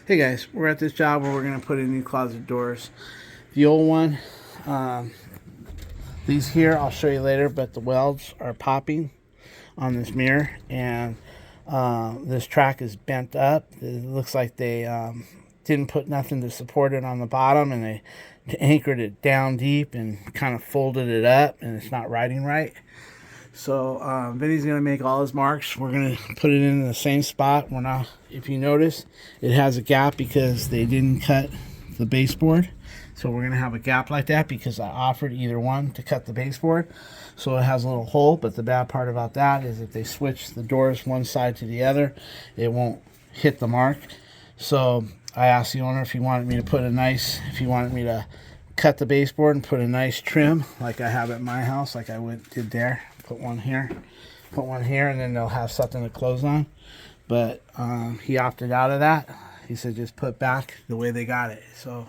Hey guys, we're at this job where we're going to put in new closet doors. The old one, these here I'll show you later, but the welds are popping on this mirror, and this track is bent up. It looks like they didn't put nothing to support it on the bottom, and they anchored it down deep and kind of folded it up, and it's not riding right. So Vinny's going to make all his marks. We're going to put it in the same spot. We're not, if you notice, it has a gap because they didn't cut the baseboard. So we're going to have a gap like that because I offered either one to cut the baseboard. So it has a little hole, but the bad part about that is if they switch the doors one side to the other, it won't hit the mark. So I asked the owner if he wanted me to put if he wanted me to cut the baseboard and put a nice trim like I have at my house, like I did there. Put one here, and then they'll have something to close on. But he opted out of that. He said just put back the way they got it. So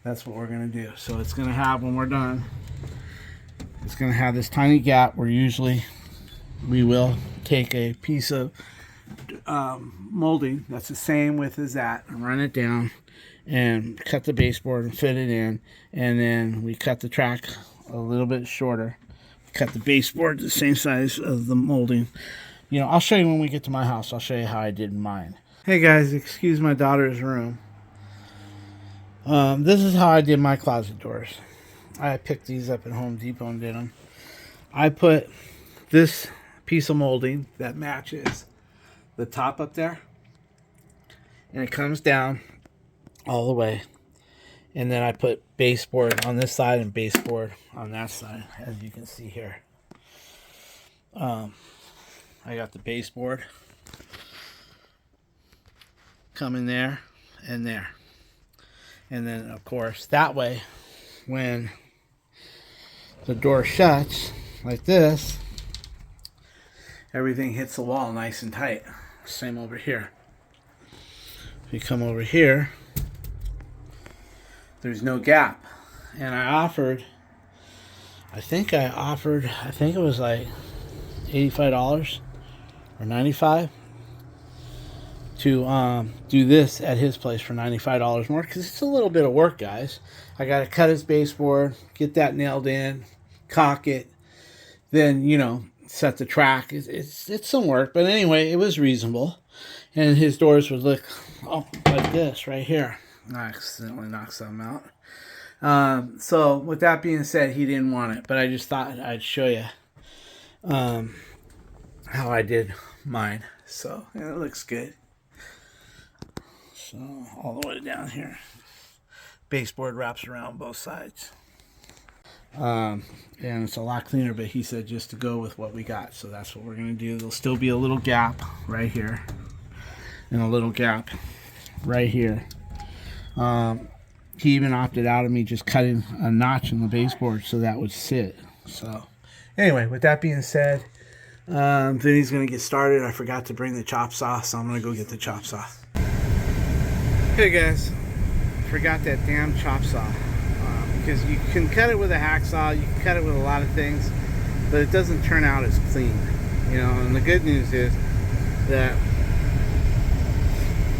that's what we're going to do. So it's going to have, when we're done, it's going to have this tiny gap where usually we will take a piece of molding that's the same width as that and run it down and cut the baseboard and fit it in. And then we cut the track a little bit shorter. Cut the baseboard the same size of the molding. You know, I'll show you when we get to my house. I'll show you how I did mine. Hey guys, excuse my daughter's room. This is how I did my closet doors. I picked these up at Home Depot and did them. I put this piece of molding that matches the top up there, and it comes down all the way. And then I put baseboard on this side and baseboard on that side, as you can see here. I got the baseboard coming there and there. And then, of course, that way, when the door shuts like this, everything hits the wall nice and tight. Same over here. If you come over here, there's no gap. And I think it was like $85 or $95 to do this at his place for $95 more, because it's a little bit of work, guys. I got to cut his baseboard, get that nailed in, caulk it, then, you know, set the track. It's some work, but anyway, it was reasonable. And his doors would look like this right here. I accidentally knocked something out. So with that being said, he didn't want it, but I just thought I'd show you how I did mine. So yeah, it looks good. So all the way down here, baseboard wraps around both sides, and it's a lot cleaner, but he said just to go with what we got, so that's what we're gonna do. There'll still be a little gap right here and a little gap right here. He even opted out of me just cutting a notch in the baseboard so that would sit. So anyway, with that being said, Vinny's going to get started. I forgot to bring the chop saw, so I'm going to go get the chop saw. Hey guys, forgot that damn chop saw. Because you can cut it with a hacksaw, you can cut it with a lot of things, but it doesn't turn out as clean. You know, and the good news is that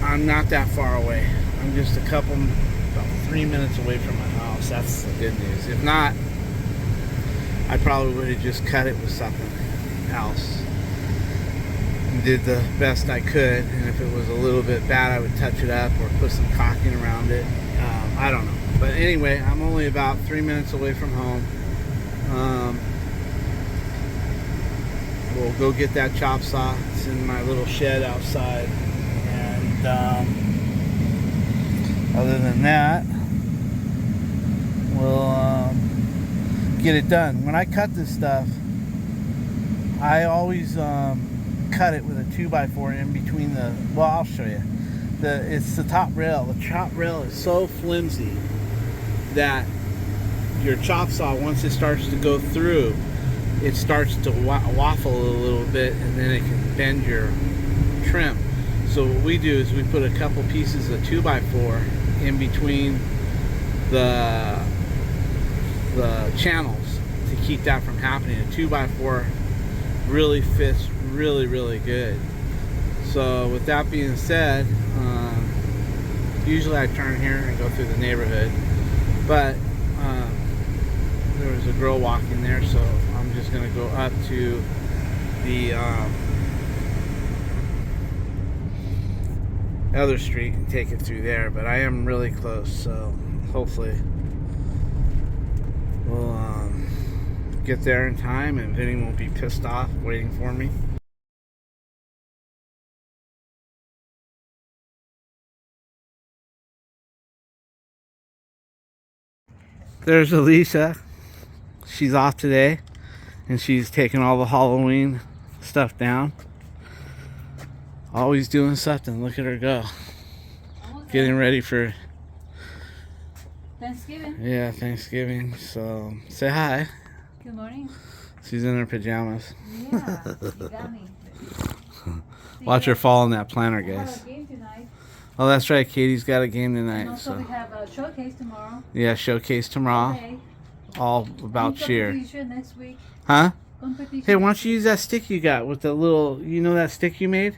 I'm not that far away. I'm just about 3 minutes away from my house. That's the good news. If not, I probably would have just cut it with something else and did the best I could. And if it was a little bit bad, I would touch it up or put some caulking around it. I don't know. But anyway, I'm only about 3 minutes away from home. We'll go get that chop saw. It's in my little shed outside. And other than that, we'll get it done. When I cut this stuff, I always cut it with a 2x4 in between the, well, I'll show you. It's the top rail. The top rail is so flimsy that your chop saw, once it starts to go through, it starts to waffle a little bit, and then it can bend your trim. So what we do is we put a couple pieces of 2x4 in between the channels to keep that from happening. A 2x4 really fits really good. So with that being said, Usually I turn here and go through the neighborhood, but there was a girl walking there, so I'm just gonna go up to the other street and take it through there. But I am really close, so hopefully we'll get there in time and Vinny won't be pissed off waiting for me. There's Alicia. She's off today and she's taking all the Halloween stuff down. Always doing something. Look at her go. Okay. Getting ready for Thanksgiving. Yeah, Thanksgiving. So say hi. Good morning. She's in her pajamas. Yeah, you got me. Watch her fall in that planner, I have guys. a game tonight. Oh, that's right. Katie's got a game tonight. And also so we have a showcase tomorrow. yeah, showcase tomorrow. Okay. All about cheer. Competition next week. Huh? Competition. Hey, why don't you use that stick you got with the little, you know that stick you made?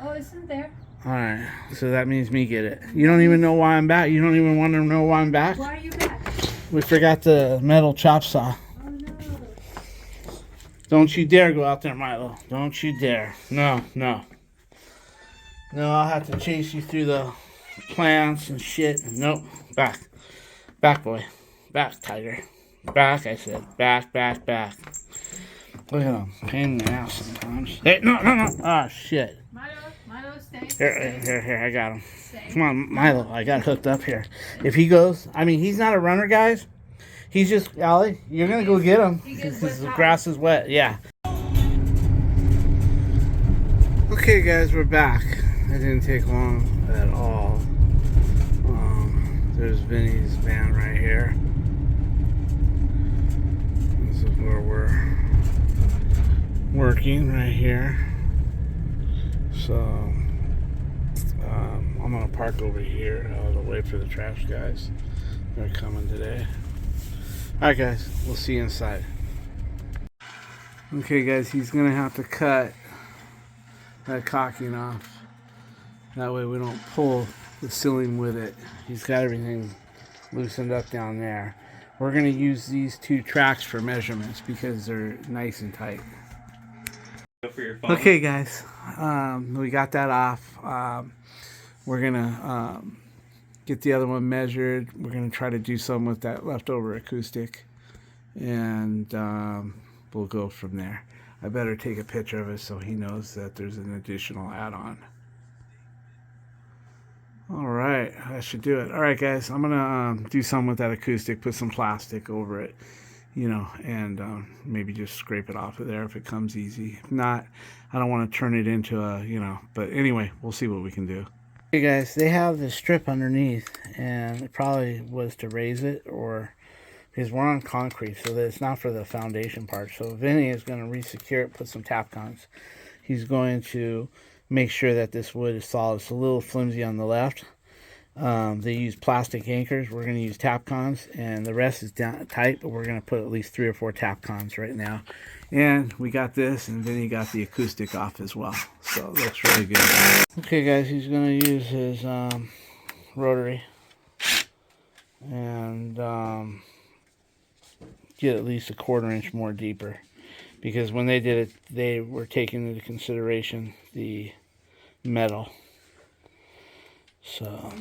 Oh, isn't there? Alright, so that means me get it. You don't even know why I'm back? You don't even want to know why I'm back? Why are you back? We forgot the metal chop saw. Oh no. Don't you dare go out there, Milo. Don't you dare. No, no. No, I'll have to chase you through the plants and shit. Nope. Back. Back, boy. Back, tiger. Back, I said. Back, back, back. Look at him. Pain in the ass sometimes. Hey, no, no, no. Ah, shit. Milo, stay. Here, I got him. Stay. Come on, Milo. I got hooked up here. If he goes, I mean, he's not a runner, guys. He's just, Allie, you're going to go get him because the grass is wet. Yeah. Okay, guys, we're back. It didn't take long at all. There's Vinny's van right here. This is where we're working right here. So I'm gonna park over here. I'll wait for the trash guys. They're coming today. Alright guys, we'll see you inside. Okay guys, he's gonna have to cut that caulking off. That way we don't pull the ceiling with it. He's got everything loosened up down there. We're gonna use these two tracks for measurements because they're nice and tight. Okay guys, we got that off. We're gonna get the other one measured. We're gonna try to do some with that leftover acoustic, and we'll go from there. I better take a picture of it so he knows that there's an additional add-on. Alright, that should do it. Alright guys, I'm gonna do some with that acoustic, put some plastic over it, you know, and maybe just scrape it off of there if it comes easy. If not, I don't want to turn it into a, you know, but anyway, we'll see what we can do. Okay guys, they have this strip underneath, and it probably was to raise it, or because we're on concrete, so that it's not for the foundation part. So Vinny is going to re-secure it, put some Tapcons. He's going to make sure that this wood is solid. It's a little flimsy on the left. They use plastic anchors. We're going to use Tapcons, and the rest is down tight, but we're going to put at least 3 or 4 Tapcons right now. And we got this, and then he got the acoustic off as well. So it looks really good. Okay guys, he's going to use his rotary and get at least a 1/4 inch more deeper, because when they did it, they were taking into consideration the metal. So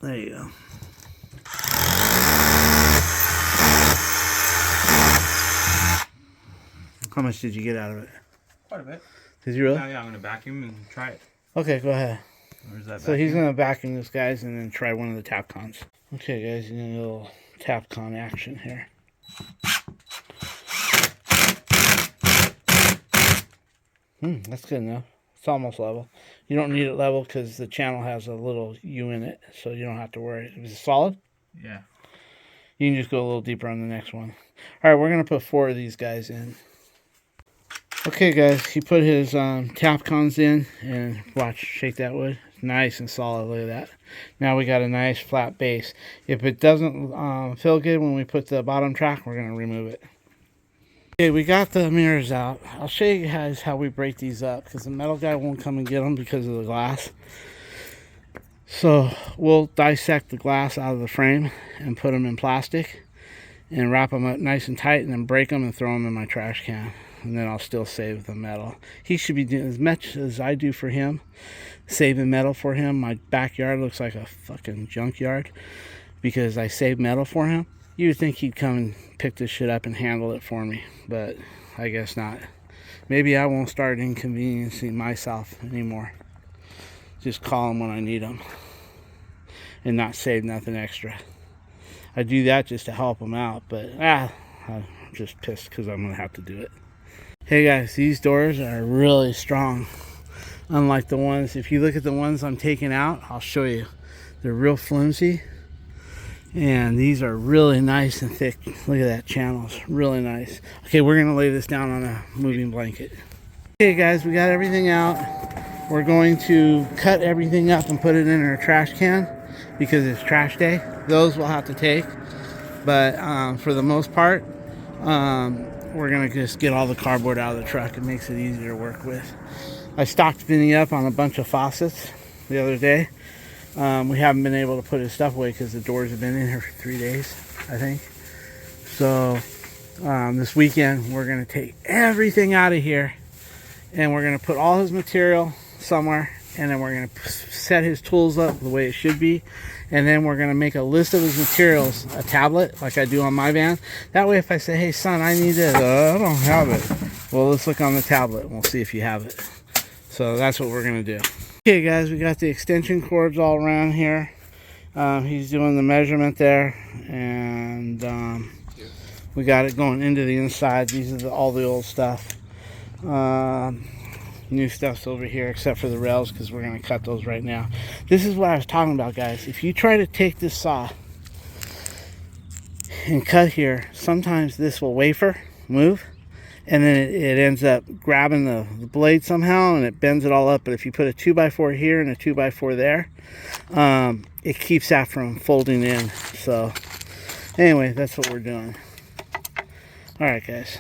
there you go. How much did you get out of it? Quite a bit. Did you really? Yeah, I'm going to vacuum and try it. Okay, go ahead. Where's that So vacuum? he's going to vacuum this, guys, and then try one of the Tapcons. Okay, guys, you need a little Tapcon action here. That's good enough. It's almost level. You don't need it level because the channel has a little U in it, so you don't have to worry. Is it solid? Yeah. You can just go a little deeper on the next one. All right, we're going to put 4 of these guys in. Okay, guys, he put his Tapcons in, and watch, shake that wood. Nice and solid, look at that. Now we got a nice flat base. If it doesn't feel good when we put the bottom track, we're going to remove it. Okay, we got the mirrors out. I'll show you guys how we break these up because the metal guy won't come and get them because of the glass. So we'll dissect the glass out of the frame and put them in plastic and wrap them up nice and tight and then break them and throw them in my trash can. And then I'll still save the metal. He should be doing as much as I do for him, saving metal for him. My backyard looks like a fucking junkyard because I save metal for him. You would think he'd come and pick this shit up and handle it for me, but I guess not. Maybe I won't start inconveniencing myself anymore. Just call him when I need him and not save nothing extra. I do that just to help him out, but I'm just pissed because I'm going to have to do it. Hey guys, these doors are really strong. Unlike the ones, if you look at the ones I'm taking out, I'll show you. They're real flimsy. And these are really nice and thick. Look at that, channels, really nice. Okay, we're gonna lay this down on a moving blanket. Okay guys, we got everything out. We're going to cut everything up and put it in our trash can because it's trash day. Those we'll have to take, but for the most part, we're gonna just get all the cardboard out of the truck. It makes it easier to work with. I stocked Vinny up on a bunch of faucets the other day. We haven't been able to put his stuff away because the doors have been in here for 3 days, I think. So this weekend we're going to take everything out of here and we're going to put all his material somewhere, and then we're going to set his tools up the way it should be, and then we're going to make a list of his materials, a tablet like I do on my van. That way if I say, hey son, I need this, I don't have it, well, let's look on the tablet and we'll see if you have it. So that's what we're going to do. Okay guys, we got the extension cords all around here. He's doing the measurement there, and we got it going into the inside. These are all the old stuff. New stuff's over here except for the rails because we're going to cut those right now. This is what I was talking about, guys. If you try to take this saw and cut here, sometimes this will move, and then it ends up grabbing the blade somehow and it bends it all up. But if you put a 2x4 here and a 2x4 there, it keeps that from folding in. So anyway, that's what we're doing. All right guys.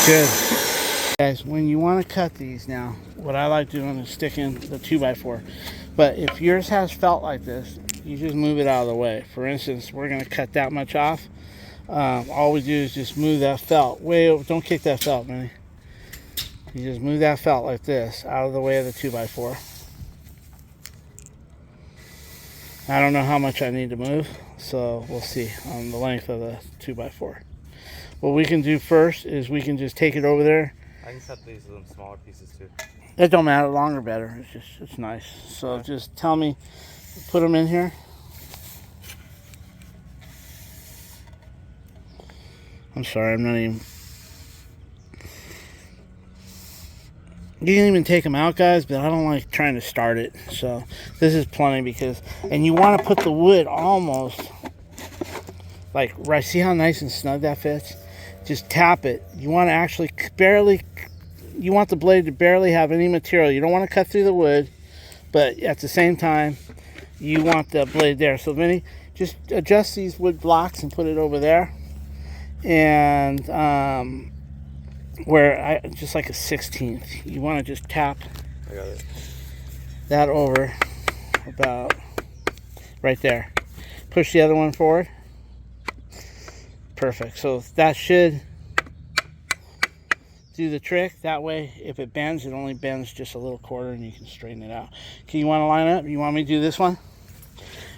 Good. Guys, when you want to cut these now, what I like doing is sticking the 2x4. But if yours has felt like this, you just move it out of the way. For instance, we're going to cut that much off. All we do is just move that felt. Don't kick that felt, man. You just move that felt like this, out of the way of the 2x4. I don't know how much I need to move, so we'll see on the length of the 2x4. What we can do first is we can just take it over there. I can cut these in smaller pieces too. It don't matter, longer better. It's nice. So okay. Just tell me, put them in here. I'm sorry, I'm not even. You can even take them out, guys, but I don't like trying to start it. So this is plenty because, and you want to put the wood almost like right. See how nice and snug that fits? Just tap it. You want to actually you want the blade to barely have any material. You don't want to cut through the wood, but at the same time, you want the blade there. So Vinny, just adjust these wood blocks and put it over there. And just like a 16th. You want to just tap I got it. That over about right there. Push the other one forward. Perfect. So that should do the trick. That way, if it bends, it only bends just a little quarter and you can straighten it out. Okay, you want to line up? You want me to do this one?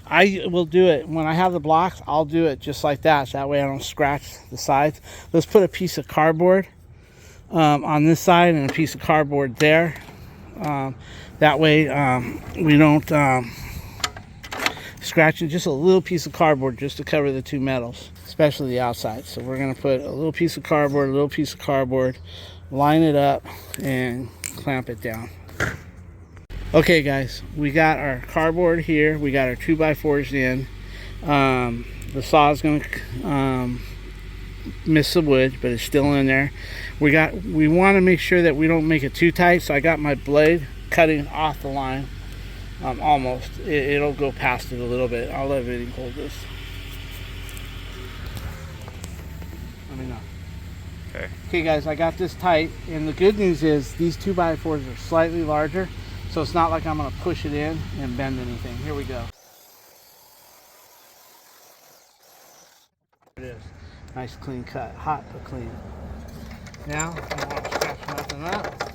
I will do it. When I have the blocks, I'll do it just like that. So that way I don't scratch the sides. Let's put a piece of cardboard on this side and a piece of cardboard there. That way we don't scratch it. Just a little piece of cardboard just to cover the two metals, especially the outside. So we're going to put a little piece of cardboard, line it up, and clamp it down. Okay guys, we got our cardboard here, we got our 2x4s in. The saw is going to miss the wood, but it's still in there. We want to make sure that we don't make it too tight, so I got my blade cutting off the line. Almost. It'll go past it a little bit. I'll let Vinny hold this. Let me know. Okay. Okay guys, I got this tight, and the good news is these 2x4s are slightly larger, so it's not like I'm going to push it in and bend anything. Here we go. There it is. Nice clean cut. Hot but clean. Now, I don't want to scratch nothing up.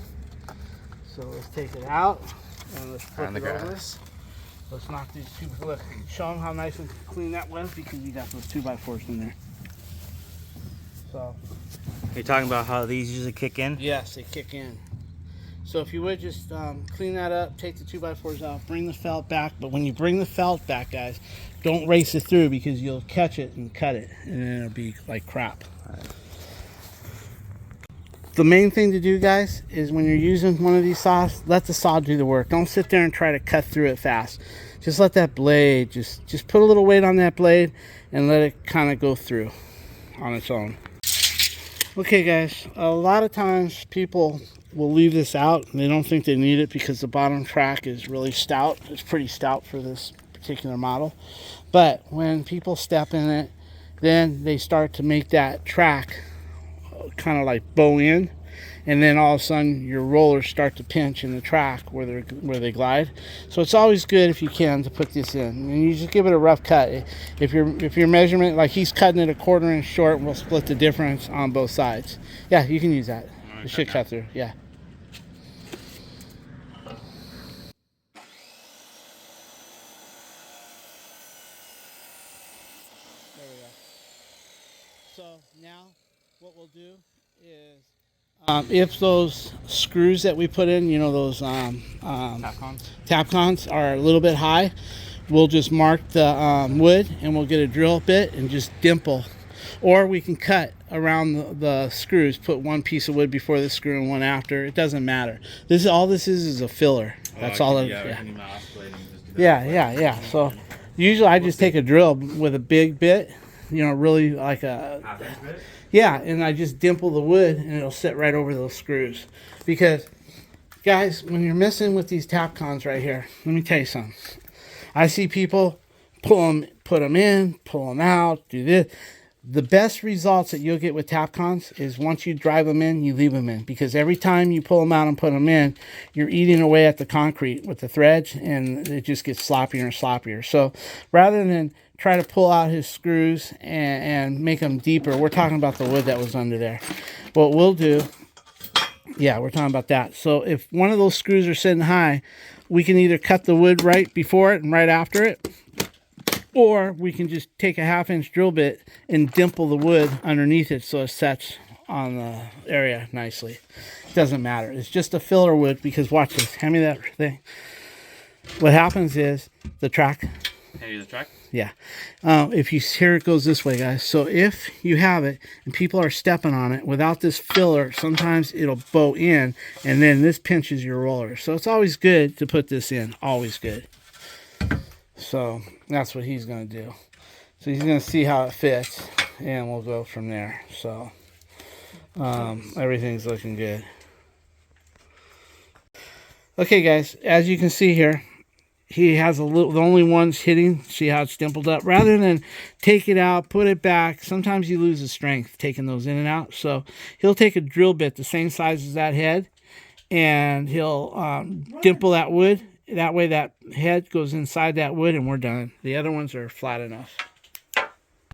So let's take it out and let's flip it over. Let's knock these two. Look, show them how nice and clean that was because we got those 2x4s in there. So. You're talking about how these usually kick in? Yes, they kick in. So if you would just clean that up, take the 2x4s out, bring the felt back. But when you bring the felt back, guys, don't race it through because you'll catch it and cut it, and then it'll be like crap. The main thing to do, guys, is when you're using one of these saws, let the saw do the work. Don't sit there and try to cut through it fast. Just let that blade, just put a little weight on that blade and let it kind of go through on its own. Okay, guys, a lot of times people will leave this out and they don't think they need it because the bottom track is really stout. It's pretty stout for this particular model. But when people step in it, then they start to make that track kind of like bow in, and then all of a sudden your rollers start to pinch in the track where they glide. So it's always good if you can to put this in, and you just give it a rough cut. If your measurement, like he's cutting it a 1/4 inch short, and we'll split the difference on both sides. Yeah, you can use that. It should cut through. Yeah. There we go. So now what we'll do is if those screws that we put in, you know, those Tapcons are a little bit high, we'll just mark the wood and we'll get a drill bit and just dimple. Or we can cut around the screws, put one piece of wood before the screw and one after. It doesn't matter. All this is a filler. That's all it is. Yeah. So usually I just take a drill with a big bit, you know, really like a half-inch bit? Yeah, and I just dimple the wood and it'll sit right over those screws. Because guys, when you're messing with these Tapcons right here, let me tell you something. I see people put them in, pull them out, do this. The best results that you'll get with Tapcons is once you drive them in, you leave them in. Because every time you pull them out and put them in, you're eating away at the concrete with the threads, and it just gets sloppier and sloppier. So rather than try to pull out his screws and make them deeper, we're talking about the wood that was under there. What we'll do, yeah, we're talking about that. So if one of those screws are sitting high, we can either cut the wood right before it and right after it, or we can just take a 1/2 inch drill bit and dimple the wood underneath it so it sets on the area nicely. It doesn't matter. It's just a filler wood because watch this. Hand me that thing. What happens is the track. Hand you the track? Yeah. If you here it goes this way, guys. So if you have it and people are stepping on it without this filler, sometimes it'll bow in and then this pinches your roller. So it's always good to put this in. Always good. So that's what he's going to do. So he's going to see how it fits, and we'll go from there. So everything's looking good. Okay, guys, as you can see here, he has the only ones hitting. See how it's dimpled up? Rather than take it out, put it back, sometimes you lose the strength taking those in and out. So he'll take a drill bit the same size as that head, and he'll dimple that wood. That way that head goes inside that wood and we're done. The other ones are flat enough.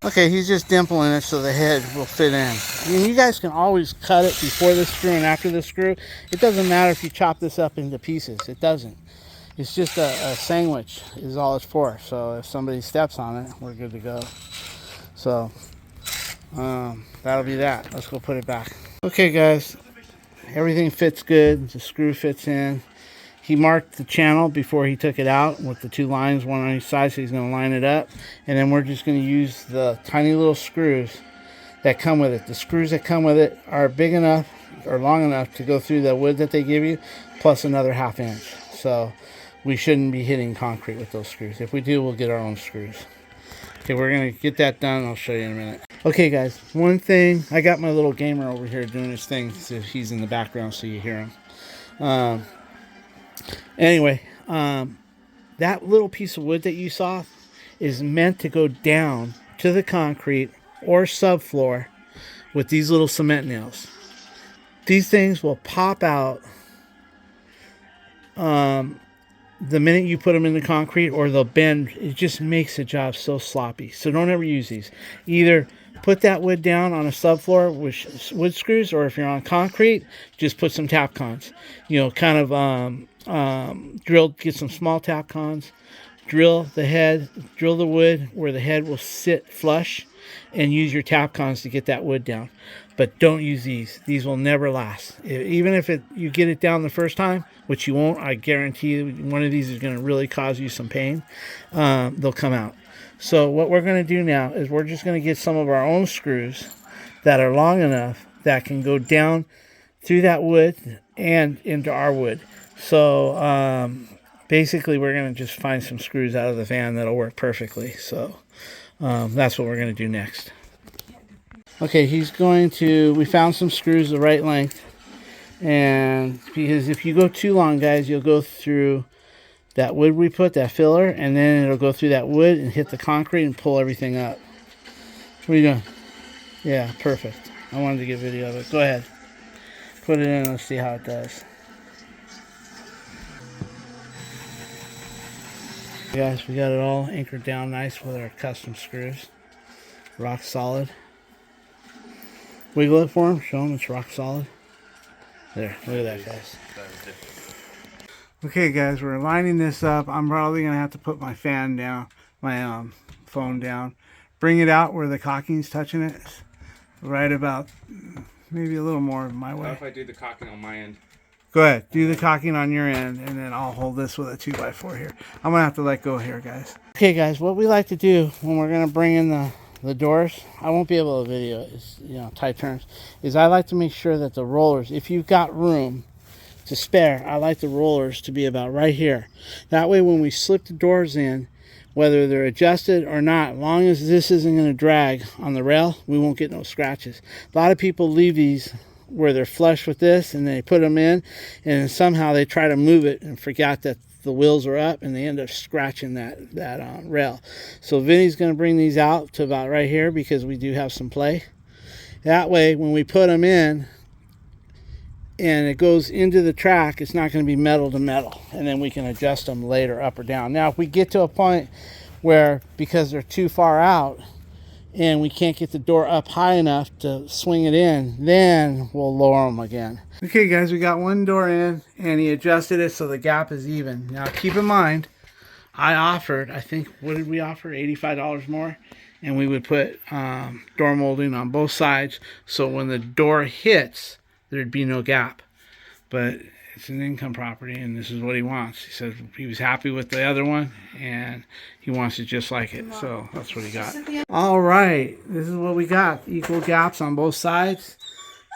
Okay, he's just dimpling it so the head will fit in. I mean, you guys can always cut it before the screw and after the screw. It doesn't matter if you chop this up into pieces. It doesn't. It's just a sandwich is all it's for. So if somebody steps on it, we're good to go. So that'll be that. Let's go put it back. Okay, guys. Everything fits good. The screw fits in. He marked the channel before he took it out with the 2 lines, one on each side, so he's going to line it up. And then we're just going to use the tiny little screws that come with it. The screws that come with it are big enough or long enough to go through the wood that they give you, plus another 1/2 inch. So we shouldn't be hitting concrete with those screws. If we do, we'll get our own screws. Okay, we're gonna get that done. I'll show you in a minute. Okay, guys, one thing, I got my little gamer over here doing his thing, so he's in the background so you hear him. Anyway, that little piece of wood that you saw is meant to go down to the concrete or subfloor with these little cement nails. These things will pop out the minute you put them in the concrete, or they'll bend. It just makes the job so sloppy. So don't ever use these. Either put that wood down on a subfloor with wood screws, or if you're on concrete, just put some tap cons. You know, kind of get some small tap cons, drill the wood where the head will sit flush, and use your tap cons to get that wood down. But don't use these. These will never last. Even if you get it down the first time, which you won't, I guarantee you, one of these is going to really cause you some pain. They'll come out. So what we're going to do now is we're just going to get some of our own screws that are long enough that can go down through that wood and into our wood. So basically we're going to just find some screws out of the van that'll work perfectly. So that's what we're going to do next. Okay, we found some screws the right length. And because if you go too long, guys, you'll go through that wood we put, that filler, and then it'll go through that wood and hit the concrete and pull everything up. What are you doing? Yeah, perfect. I wanted to get video of it. Go ahead. Put it in and let's see how it does. Guys, we got it all anchored down nice with our custom screws. Rock solid. Wiggle it for them. Show them it's rock solid. There, look at that, guys. Okay, guys, we're lining this up. I'm probably going to have to put my fan down, my phone down. Bring it out where the caulking's touching it. Right about, maybe a little more my way. How if I do the caulking on my end? Go ahead, do the caulking on your end, and then I'll hold this with a 2x4 here. I'm going to have to let go here, guys. Okay, guys, what we like to do when we're going to bring in the doors, I won't be able to video it, it's, tight turns, is I like to make sure that the rollers, if you've got room to spare, I like the rollers to be about right here. That way when we slip the doors in, whether they're adjusted or not, as long as this isn't going to drag on the rail, we won't get no scratches. A lot of people leave these where they're flush with this and they put them in, and somehow they try to move it and forgot that the wheels are up, and they end up scratching that rail. So Vinny's going to bring these out to about right here because we do have some play. That way when we put them in and it goes into the track, it's not going to be metal to metal, and then we can adjust them later up or down. Now if we get to a point where, because they're too far out and we can't get the door up high enough to swing it in, then we'll lower them again. Okay, guys, we got one door in, and he adjusted it so the gap is even. Now, keep in mind, I offered, I think, what did we offer? $85 more? And we would put door molding on both sides, so when the door hits, there'd be no gap. But it's an income property, and this is what he wants. He said he was happy with the other one, and he wants it just like it. So that's what he got. All right, this is what we got. Equal gaps on both sides.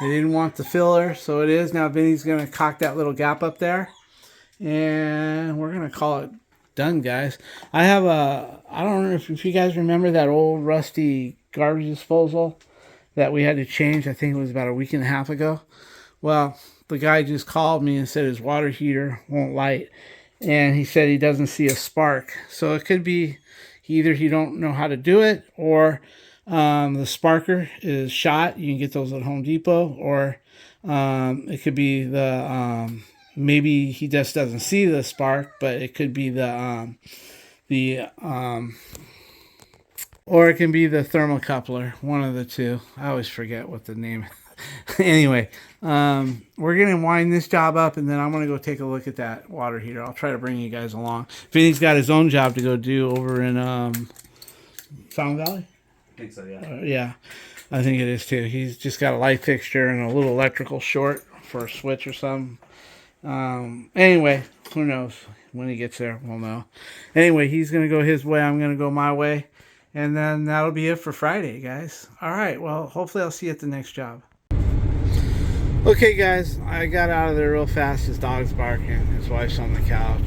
They didn't want the filler, so it is. Now Vinny's going to caulk that little gap up there, and we're going to call it done, guys. I don't know if you guys remember that old rusty garbage disposal that we had to change. I think it was about a week and a half ago. Well, the guy just called me and said his water heater won't light, and he said he doesn't see a spark. So it could be either he don't know how to do it, or the sparker is shot. You can get those at Home Depot, or it could be maybe he just doesn't see the spark, but it could be or it can be the thermocoupler, one of the two. I always forget what the name is. Anyway, we're going to wind this job up, and then I'm going to go take a look at that water heater. I'll try to bring you guys along. Vinny's got his own job to go do over in Fountain Valley? I think so, yeah. Yeah, I think it is too. He's just got a light fixture and a little electrical short for a switch or something. Anyway, who knows? When he gets there, we'll know. Anyway, he's going to go his way. I'm going to go my way. And then that'll be it for Friday, guys. All right, well, hopefully I'll see you at the next job. Okay guys, I got out of there real fast. His dog's barking. His wife's on the couch.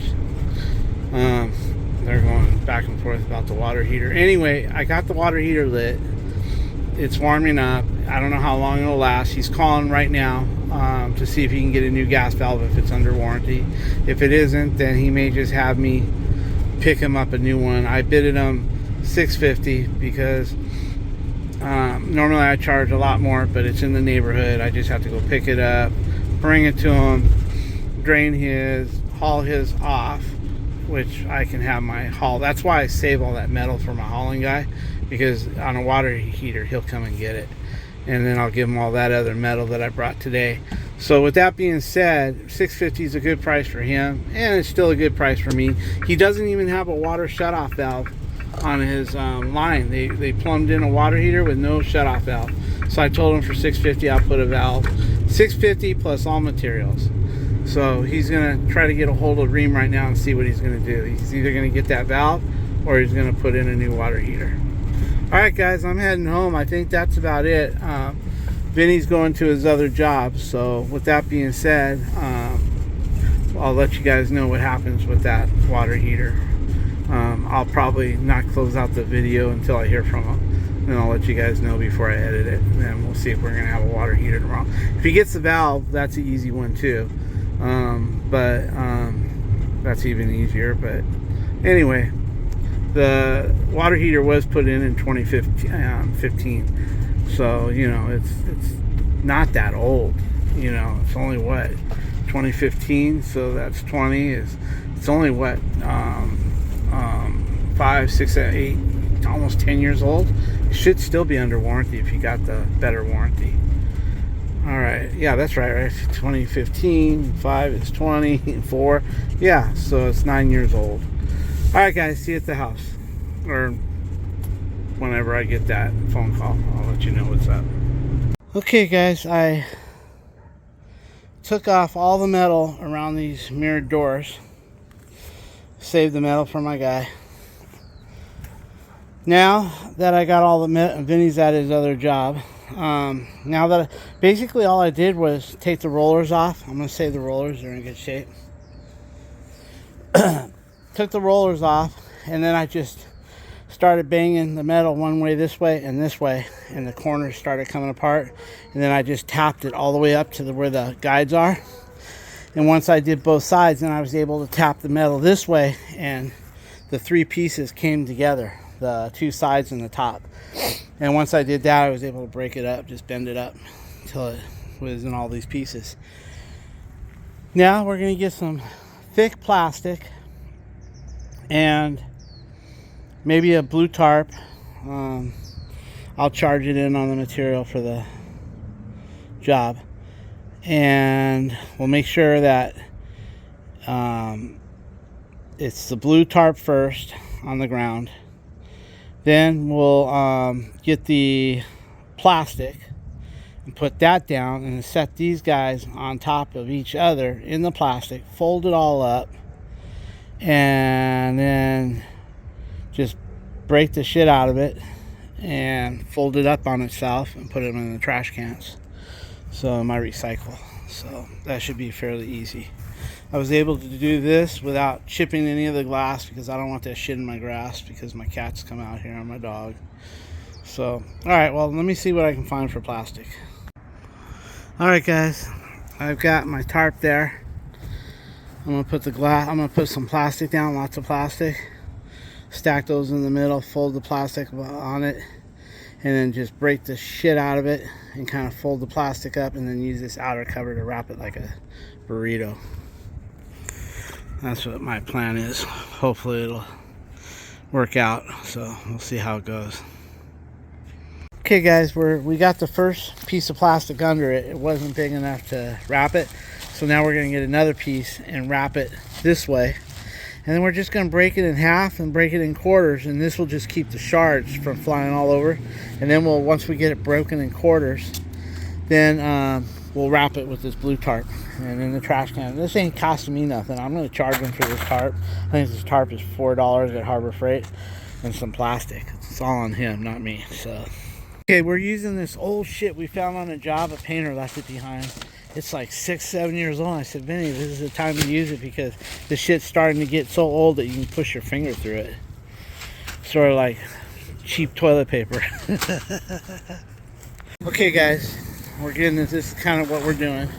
They're going back and forth about the water heater. Anyway, I got the water heater lit. It's warming up. I don't know how long it'll last. He's calling right now to see if he can get a new gas valve if it's under warranty. If it isn't, then he may just have me pick him up a new one. I bidded him $650 because normally I charge a lot more, but it's in the neighborhood. I just have to go pick it up, bring it to him, drain his, haul his off, which I can have my haul. That's why I save all that metal for my hauling guy, because on a water heater he'll come and get it, and then I'll give him all that other metal that I brought today. So with that being said, $650 is a good price for him, and it's still a good price for me. He doesn't even have a water shutoff valve on his line. They plumbed in a water heater with no shutoff valve. So I told him for $650 I'll put a valve. $650 plus all materials. So he's gonna try to get a hold of Ream right now and see what he's gonna do. He's either gonna get that valve or he's gonna put in a new water heater. All right guys, I'm heading home. I think that's about it. Vinny's going to his other job. So with that being said, I'll let you guys know what happens with that water heater. I'll probably not close out the video until I hear from him. Then I'll let you guys know before I edit it. And then we'll see if we're going to have a water heater tomorrow. If he gets the valve, that's an easy one too. That's even easier. But anyway, the water heater was put in 2015. So, you know, it's not that old. You know, it's only what, 2015, so that's 20. It's only what, 5, 6, 8, almost 10 years old. It should still be under warranty if you got the better warranty. All right, yeah, that's right. 2015, 5 is 20, 4, yeah, so it's 9 years old. All right, guys, see you at the house, or whenever I get that phone call, I'll let you know what's up. Okay, guys, I took off all the metal around these mirrored doors. Saved the metal for my guy. Now that I got all the metal, Vinny's at his other job. Now that basically all I did was take the rollers off. I'm gonna say the rollers, they're in good shape. Took the rollers off, and then I just started banging the metal one way, this way, and the corners started coming apart. And then I just tapped it all the way up to where the guides are. And once I did both sides, then I was able to tap the metal this way, and the three pieces came together, the two sides and the top. And once I did that, I was able to break it up, just bend it up until it was in all these pieces. Now we're going to get some thick plastic and maybe a blue tarp. I'll charge it in on the material for the job. And we'll make sure that it's the blue tarp first on the ground. Then we'll get the plastic and put that down and set these guys on top of each other in the plastic, fold it all up, and then just break the shit out of it and fold it up on itself and put it in the trash cans. So my recycle. So that should be fairly easy. I was able to do this without chipping any of the glass because I don't want that shit in my grass because my cats come out here and my dog. So, alright, well, let me see what I can find for plastic. Alright guys, I've got my tarp there. I'm gonna put some plastic down, lots of plastic. Stack those in the middle, fold the plastic on it, and then just break the shit out of it and kind of fold the plastic up, and then use this outer cover to wrap it like a burrito. That's what my plan is. Hopefully it'll work out, so we'll see how it goes. Okay guys, we got the first piece of plastic under it. It wasn't big enough to wrap it, so now we're going to get another piece and wrap it this way. And then we're just going to break it in half and break it in quarters, and this will just keep the shards from flying all over. And then once we get it broken in quarters, then we'll wrap it with this blue tarp and in the trash can. This ain't costing me nothing. I'm going to charge them for this tarp. I think this tarp is $4 at Harbor Freight, and some plastic. It's all on him, not me. So okay, we're using this old shit we found on a job. A painter left it behind, It's like 6, 7 years old. I said, Vinny, this is the time to use it because this shit's starting to get so old that you can push your finger through it. Sort of like cheap toilet paper. Okay, guys, we're getting this. This is kind of what we're doing.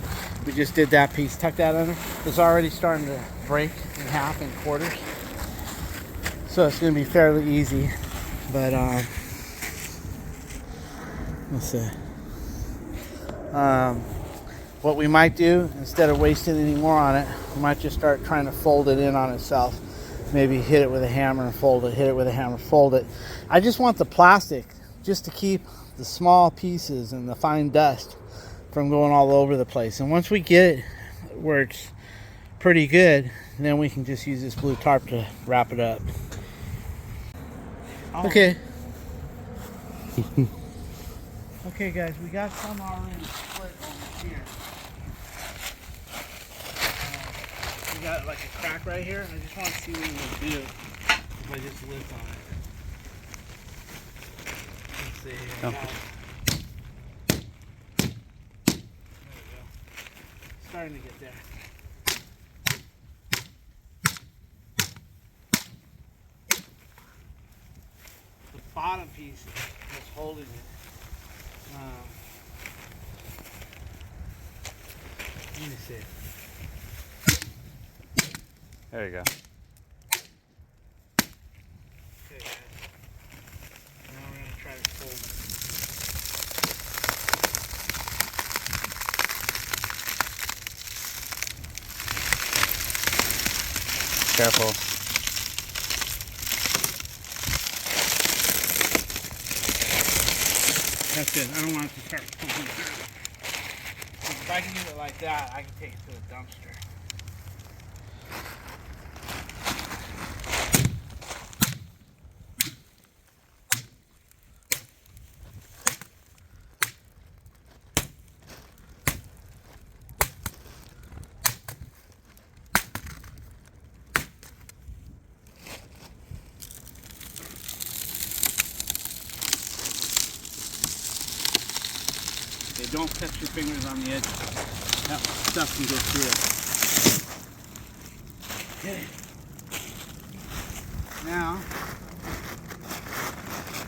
We just did that piece. Tuck that under. It's already starting to break in half and quarters. So it's going to be fairly easy. But, let's see. What we might do, instead of wasting any more on it, we might just start trying to fold it in on itself. Maybe hit it with a hammer and fold it, hit it with a hammer, fold it. I just want the plastic just to keep the small pieces and the fine dust from going all over the place. And once we get it where it's pretty good, then we can just use this blue tarp to wrap it up. Okay. Okay, guys, we got some already split over here. We got like a crack right here. I just want to see what it will do if I just lift on it. Let's see here. Oh. There we go. Starting to get there. The bottom piece is holding it. Let me see. There you go. Okay, guys. Now we're going to try to fold it. Careful. That's good. I don't want it to start pulling through. If I can do it like that, I can take it to the dumpster. Don't touch your fingers on the edge. That stuff can go through it. Okay. Now,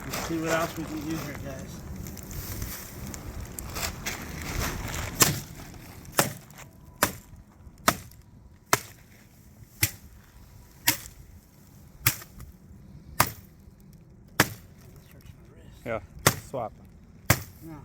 let's see what else we can use here, guys. Yeah, swap. No.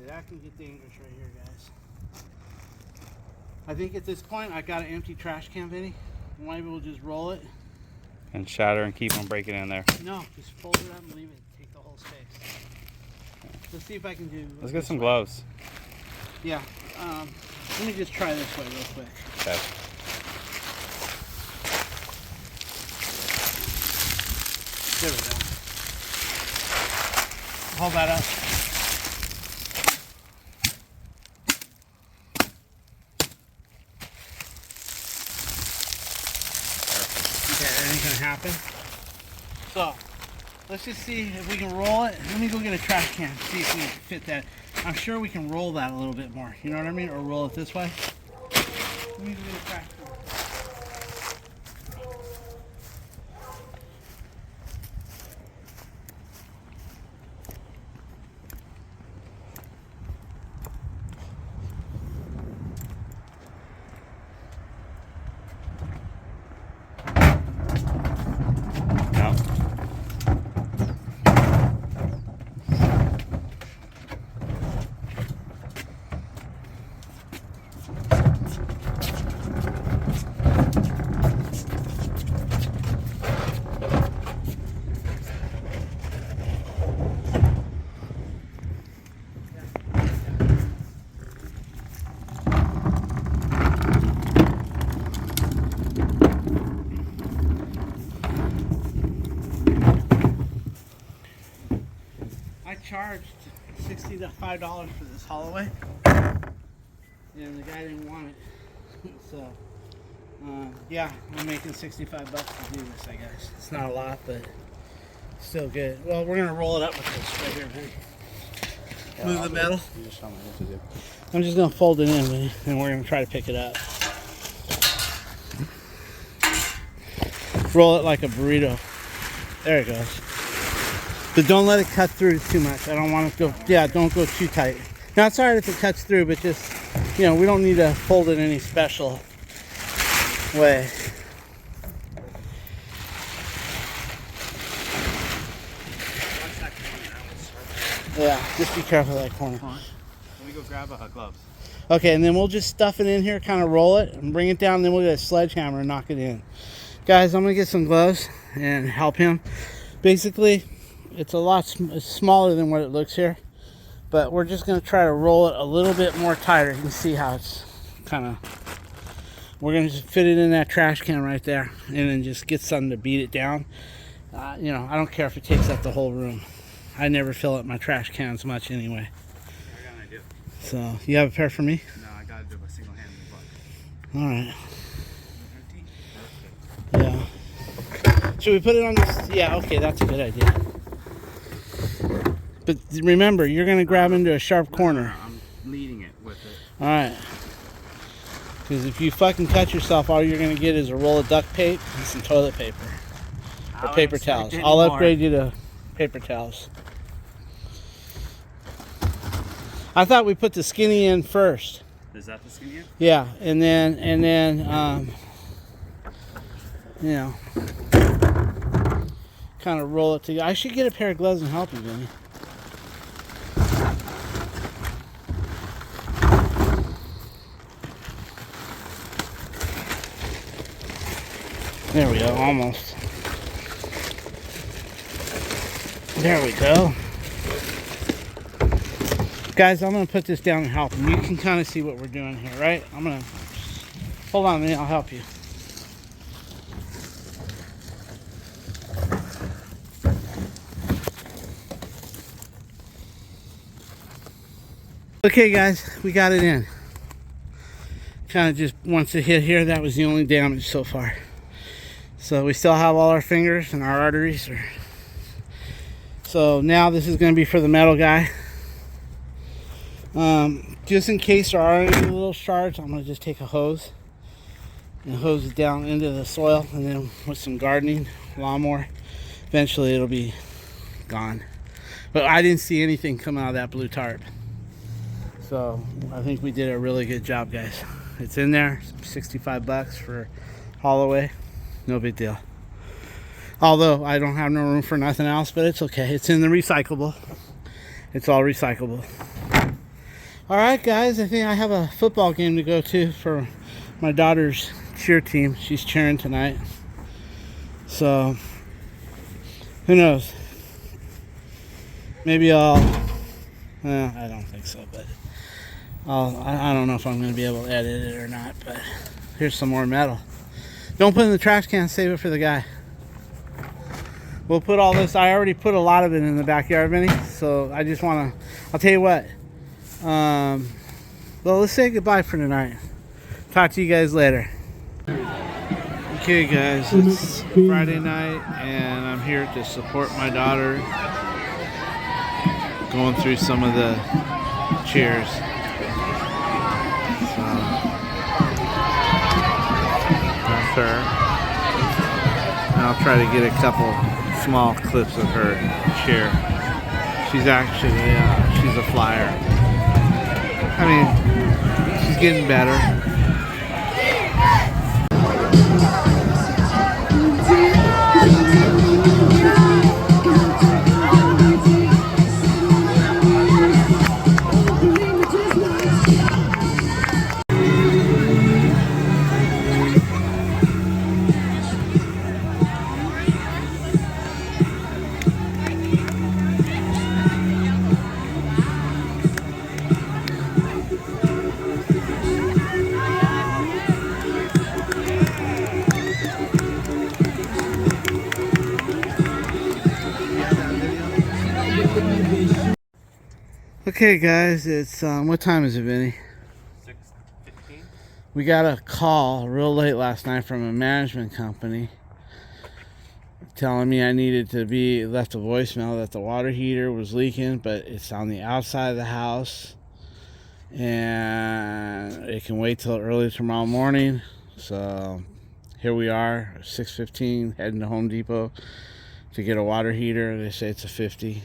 That can get dangerous right here, guys. I think at this point I got an empty trash can, Vinny. Maybe we'll just roll it. And shatter and keep on breaking in there. No, just fold it up and leave it. Take the whole space. Let's see if I can do. Let's get some gloves. Yeah. Let me just try this way real quick. Okay. There we go. Hold that up. Okay, that ain't gonna happen. So, let's just see if we can roll it. Let me go get a trash can, see if we can fit that. I'm sure we can roll that a little bit more. You know what I mean? Or roll it this way. Let me go get a trash can. charged $65 for this Holloway, and the guy didn't want it. So, yeah, I'm making 65 bucks to do this, I guess. It's not a lot, but still good. Well, we're gonna roll it up with this right here, man. Move the metal. You just tell me what to do. I'm just gonna fold it in, man, and we're gonna try to pick it up. Roll it like a burrito. There it goes. But don't let it cut through too much. I don't want it to go, yeah, don't go too tight. Now it's alright if it cuts through, but just, you know, we don't need to fold it any special way. Yeah, just be careful of that corner. Let me go grab gloves. Okay, and then we'll just stuff it in here, kind of roll it, and bring it down, and then we'll get a sledgehammer and knock it in. Guys, I'm going to get some gloves and help him. Basically, it's a lot it's smaller than what it looks here, but we're just going to try to roll it a little bit more tighter. You can see how it's kind of, we're going to just fit it in that trash can right there, and then just get something to beat it down. You know, I don't care if it takes up the whole room. I never fill up my trash cans much anyway. I got an idea. So, you have a pair for me? No, I gotta do it by single hand in the All right. butt. Yeah. Should we put it on this? Yeah, okay, that's a good idea. But remember, you're going to grab into a sharp corner. I'm leading it with it. All right. Because if you fucking cut yourself, all you're going to get is a roll of duct tape and some toilet paper. Or paper towels. I'll upgrade you to paper towels. I thought we put the skinny in first. Is that the skinny end? Yeah, and then you know, kind of roll it together. I should get a pair of gloves and help you, Vinny. There we go, almost. There we go. Guys, I'm going to put this down and help him. You can kind of see what we're doing here, right? I'm going to... Hold on a minute, I'll help you. Okay, guys, we got it in. Kind of just once it hit here, that was the only damage so far. So we still have all our fingers and our arteries. So now this is going to be for the metal guy. Just in case there are any little shards, I'm going to just take a hose and hose it down into the soil, and then with some gardening lawnmower, eventually it'll be gone. But I didn't see anything come out of that blue tarp. So I think we did a really good job, guys. It's in there, 65 bucks for Holloway. No big deal. Although I don't have no room for nothing else, but it's okay. It's in the recyclable. It's all recyclable. All right, guys, I think I have a football game to go to for my daughter's cheer team. She's cheering tonight. So, who knows? Maybe I don't think so, but I don't know if I'm going to be able to edit it or not, but here's some more metal. Don't put it in the trash can, save it for the guy. We'll put all this, I already put a lot of it in the backyard, Vinny, so I just want to, I'll tell you what. Well, let's say goodbye for tonight. Talk to you guys later. Okay, guys, it's Friday night, and I'm here to support my daughter. Going through some of the cheers. So, that's her. And I'll try to get a couple small clips of her cheer. She's actually, she's a flyer. I mean, she's getting better. Okay, guys, it's what time is it, Vinny? 6:15. We got a call real late last night from a management company telling me I needed to be left a voicemail that the water heater was leaking, but it's on the outside of the house and it can wait till early tomorrow morning. So here we are, 6:15, heading to Home Depot to get a water heater. They say it's a 50.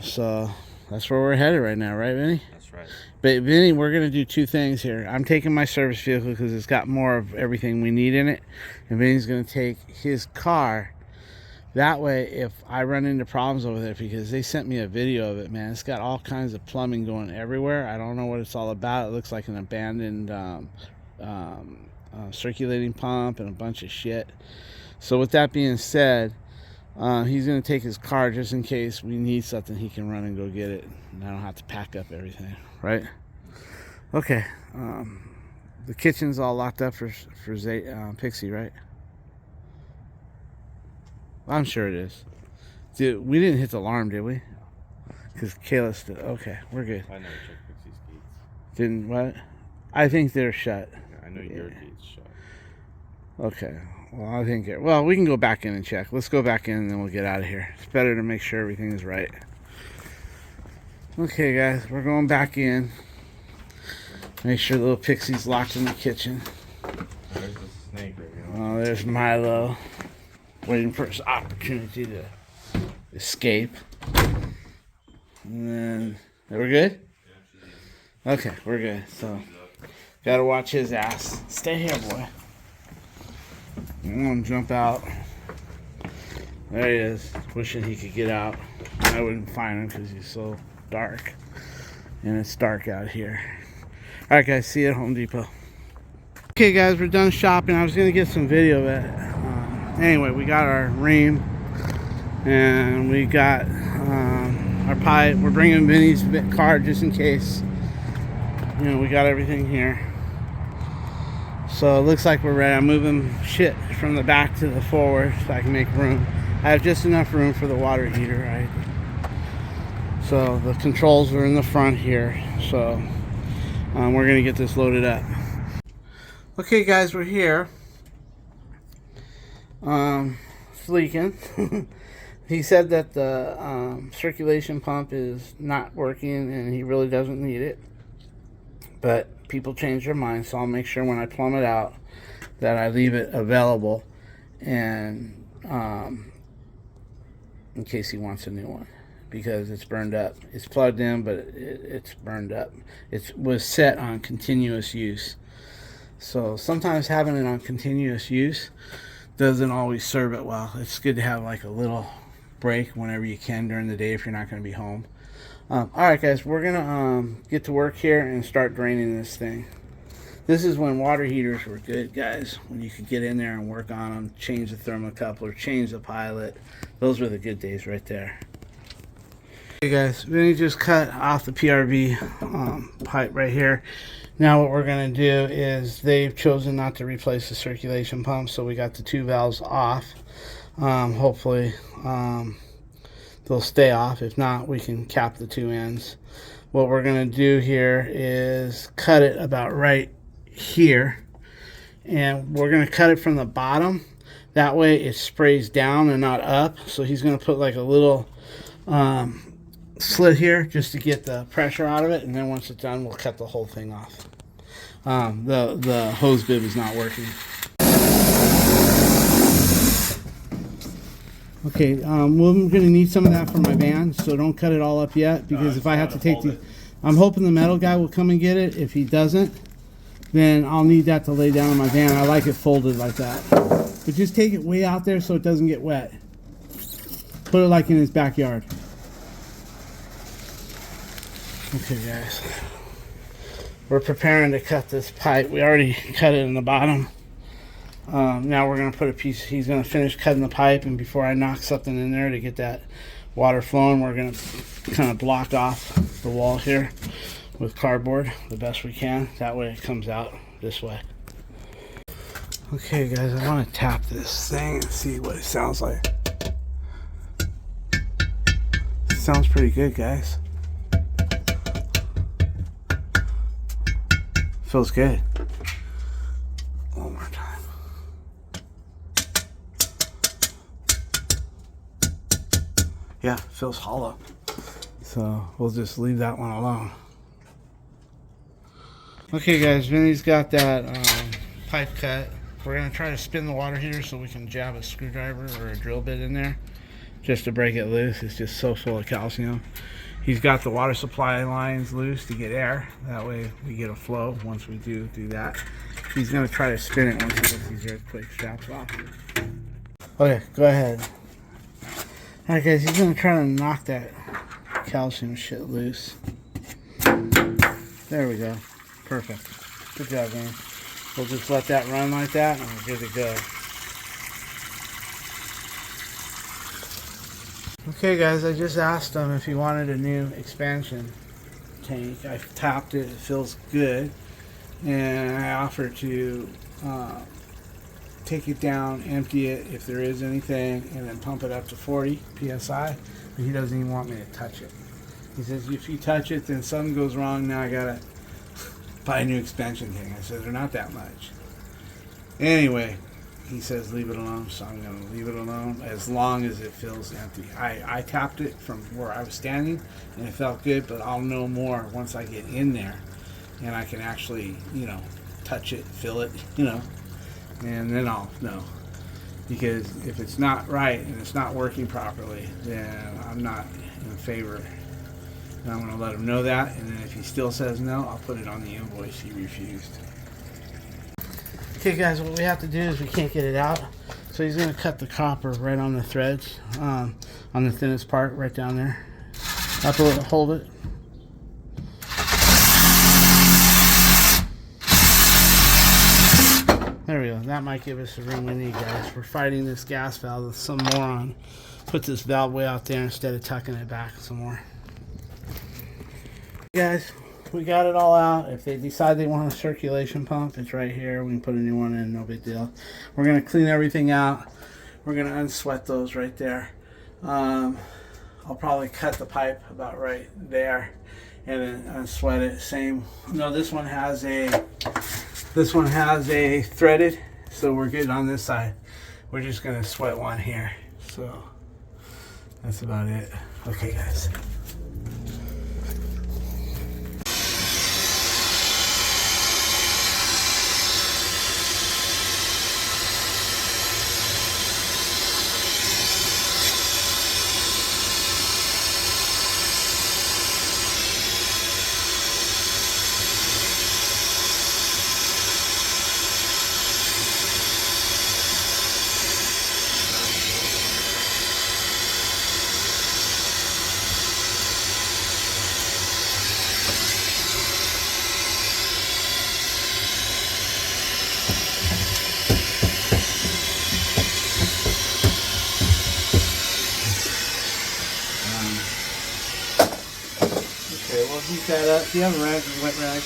So that's where we're headed right now, right, Vinny? That's right. But Vinny, we're gonna do two things here. I'm taking my service vehicle because it's got more of everything we need in it, and Vinny's gonna take his car. That way, if I run into problems over there, because they sent me a video of it, man, it's got all kinds of plumbing going everywhere. I don't know what it's all about. It looks like an abandoned circulating pump and a bunch of shit. So with that being said, he's going to take his car just in case we need something. He can run and go get it, and I don't have to pack up everything, right? Okay. The kitchen's all locked up for Pixie, right? I'm sure it is. Dude, we didn't hit the alarm, did we? Because Kayla still... Okay, we're good. I never checked Pixie's gates. Didn't what? I think they're shut. Yeah, I know your gate's shut. Okay. Well, I think it... Well, we can go back in and check. Let's go back in and then we'll get out of here. It's better to make sure everything is right. Okay, guys. We're going back in. Make sure little Pixie's locked in the kitchen. There's the snake right now. Oh, there's Milo. Waiting for his opportunity to escape. And then... We're good? Okay, we're good. So, gotta watch his ass. Stay here, boy. I'm gonna jump out. There he is. Wishing he could get out. I wouldn't find him because he's so dark. And it's dark out here. Alright, guys. See you at Home Depot. Okay, guys. We're done shopping. I was gonna get some video of it. Anyway, we got our ream. And we got our pipe. We're bringing Vinny's car just in case. You know, we got everything here. So it looks like we're ready. I'm moving shit from the back to the forward so I can make room. I have just enough room for the water heater, right? So the controls are in the front here. So we're gonna get this loaded up. Okay, guys, we're here. It's leaking. He said that the circulation pump is not working and he really doesn't need it. But people change their minds, so I'll make sure when I plumb it out that I leave it available, and in case he wants a new one, because it's burned up. It's plugged in, but it's burned up. It was set on continuous use, so sometimes having it on continuous use doesn't always serve it well. It's good to have like a little break whenever you can during the day if you're not going to be home. Alright, guys, we're gonna get to work here and start draining this thing. This is when water heaters were good, guys, when you could get in there and work on them, change the thermocoupler, change the pilot. Those were the good days right there. Okay, guys, Vinny just cut off the PRV pipe right here. Now what we're gonna do is they've chosen not to replace the circulation pump, so we got the two valves off. Hopefully they'll stay off. If not, we can cap the two ends. What we're going to do here is cut it about right here. And we're going to cut it from the bottom. That way it sprays down and not up. So he's going to put like a little slit here just to get the pressure out of it. And then once it's done, we'll cut the whole thing off. The hose bib is not working. Okay, we're going to need some of that for my van, so don't cut it all up yet, because if I have to take the... I'm hoping the metal guy will come and get it. If he doesn't, then I'll need that to lay down in my van. I like it folded like that. But just take it way out there so it doesn't get wet. Put it like in his backyard. Okay, guys. We're preparing to cut this pipe. We already cut it in the bottom. Now we're going to put a piece, he's going to finish cutting the pipe, and before I knock something in there to get that water flowing, we're going to kind of block off the wall here with cardboard the best we can. That way it comes out this way. Okay, guys, I want to tap this thing and see what it sounds like. It sounds pretty good, guys. feels good. One more time. Yeah, it feels hollow. So we'll just leave that one alone. Okay guys, Vinny's got that pipe cut. We're going to try to spin the water heater so we can jab a screwdriver or a drill bit in there just to break it loose. It's just so full of calcium. He's got the water supply lines loose to get air. That way we get a flow once we do that. He's going to try to spin it once he gets these earthquake straps off. Okay, go ahead. Alright guys, he's going to try to knock that calcium shit loose. There we go. Perfect. Good job, man. We'll just let that run like that and we're good to go. Okay guys, I just asked him if he wanted a new expansion tank. I've tapped it, it feels good. And I offered to take it down, empty it if there is anything, and then pump it up to 40 PSI. But he doesn't even want me to touch it. He says, if you touch it, then something goes wrong, now I gotta buy a new expansion tank. I said, they're not that much. Anyway, he says leave it alone, so I'm going to leave it alone as long as it feels empty. I tapped it from where I was standing and it felt good, but I'll know more once I get in there and I can actually, touch it, feel it, and then I'll know. Because if it's not right and it's not working properly, then I'm not in favor. And I'm going to let him know that, and then if he still says no, I'll put it on the invoice he refused. Okay guys, what we have to do is we can't get it out, so he's going to cut the copper right on the threads, on the thinnest part right down there. Up a little, hold it. There we go. That might give us the room we need, guys. We're fighting this gas valve. Some moron put this valve way out there instead of tucking it back some more. Guys, we got it all out. If they decide they want a circulation pump, it's right here. We can put a new one in, no big deal. We're going to clean everything out. We're going to unsweat those right there. I'll probably cut the pipe about right there and then unsweat it. Same. No, this one has a threaded, so we're good on this side. We're just going to sweat one here. So that's about it. Okay, guys. Okay, we'll heat that up. Do you have a rag, a wet rag?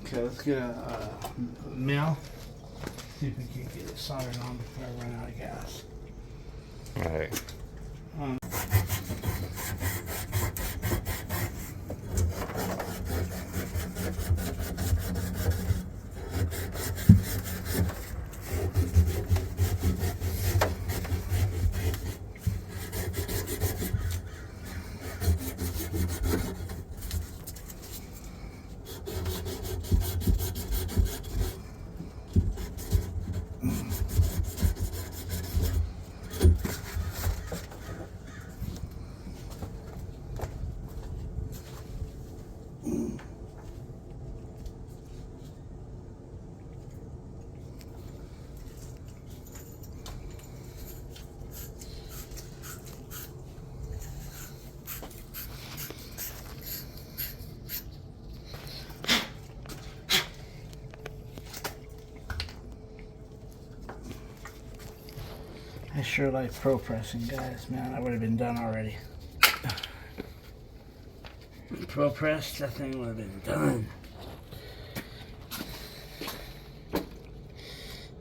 Okay, let's get a mill. See if we can get it soldered on before I run out of gas. Alright. sure like pro pressing, guys. Man, I would have been done already. Pro press, that thing would have been done.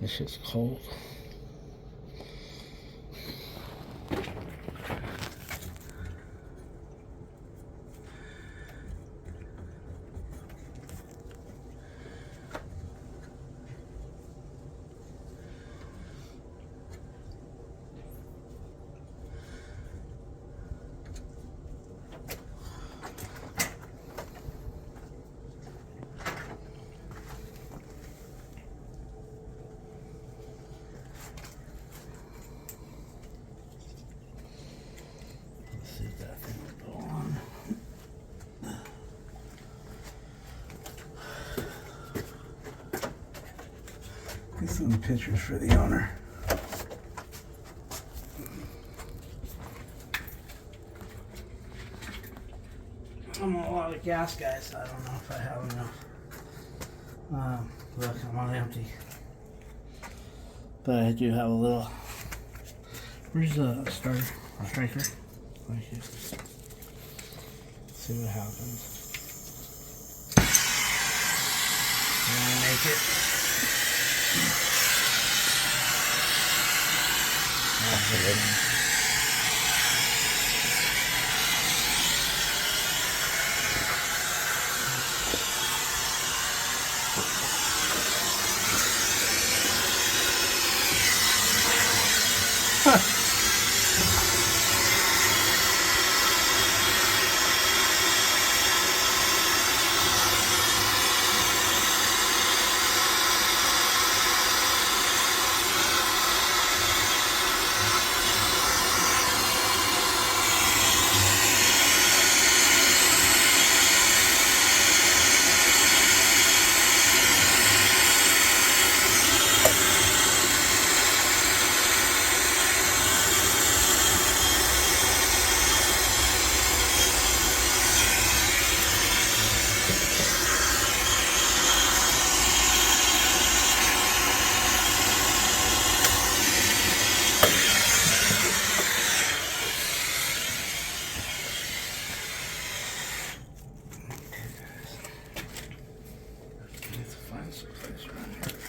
This shit's cold. See if that thing will go on. Get some pictures for the owner. I'm on a lot of gas, guys. So I don't know if I have enough. Look, I'm on empty. But I do have a little. Where's the starter? Striker? Right here. Let's see what happens. You wanna make it?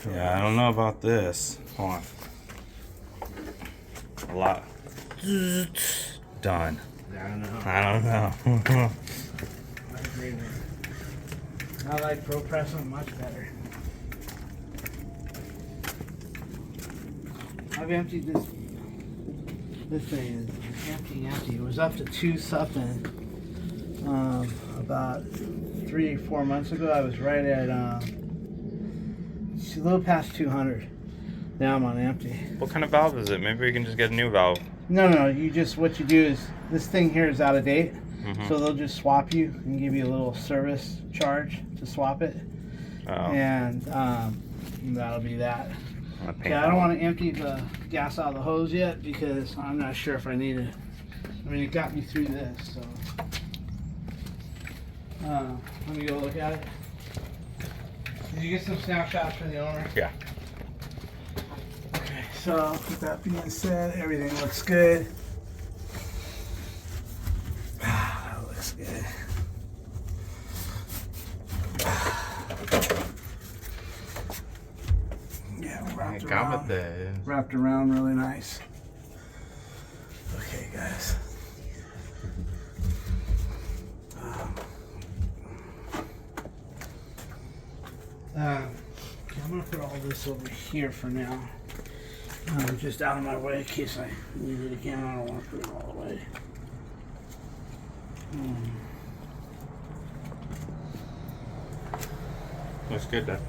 Yeah, I don't know about this. Hold on. A lot. Done. I don't know. I don't know. I agree with you. I like pro pressing much better. I've emptied this. This thing is empty. It was up to 2 something. About 3 or 4 months ago, I was right at a little past 200. Now I'm on empty. What kind of valve is it? Maybe we can just get a new valve. No. You just, what you do is, this thing here is out of date. Mm-hmm. So they'll just swap you and give you a little service charge to swap it. Oh. And that'll be that. I'm gonna paint Yeah, I that don't one. want to empty the gas out of the hose yet because I'm not sure if I need it. I mean, it got me through this, so. Let me go look at it. Did you get some snapshots for the owner? Yeah. Okay, so with that being said, everything looks good. That looks good. Yeah, wrapped around really nice. Okay, guys. I'm gonna put all this over here for now. Just out of my way in case I need it again. I don't want to put it all away. Looks good, Dad.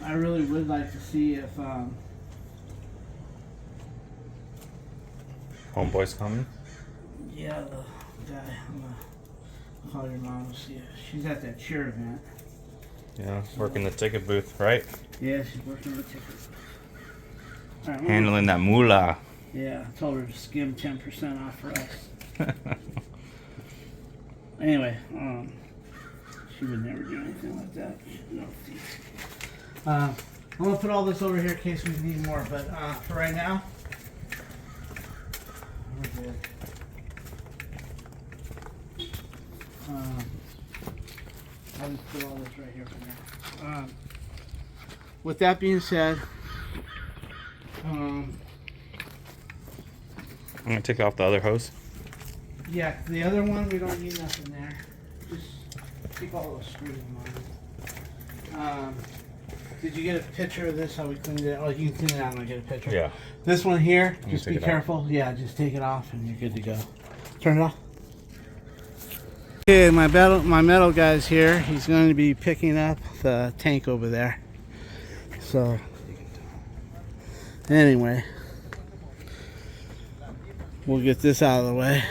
I really would like to see if Homeboy's coming. yeah, the guy. I'm gonna call your mom and see if she's at that cheer event. Yeah, working the ticket booth, right? Yeah, she's working the ticket. All right, Handling that moolah. yeah, I told her to skim 10% off for us. Anyway, She would never do anything like that. No teeth. I'm gonna put all this over here in case we need more, but for right now, we're good. I'll just put all this right here for now. With that being said, I'm gonna take off the other hose. yeah, the other one we don't need nothing there. Just keep all those screws in line. Did you get a picture of this? How we cleaned it? Oh, you can clean it out and I get a picture. Yeah. This one here, just take be it careful. Yeah, just take it off and you're good to go. Turn it off. Okay, my metal guy's here. He's going to be picking up the tank over there. So, anyway, we'll get this out of the way.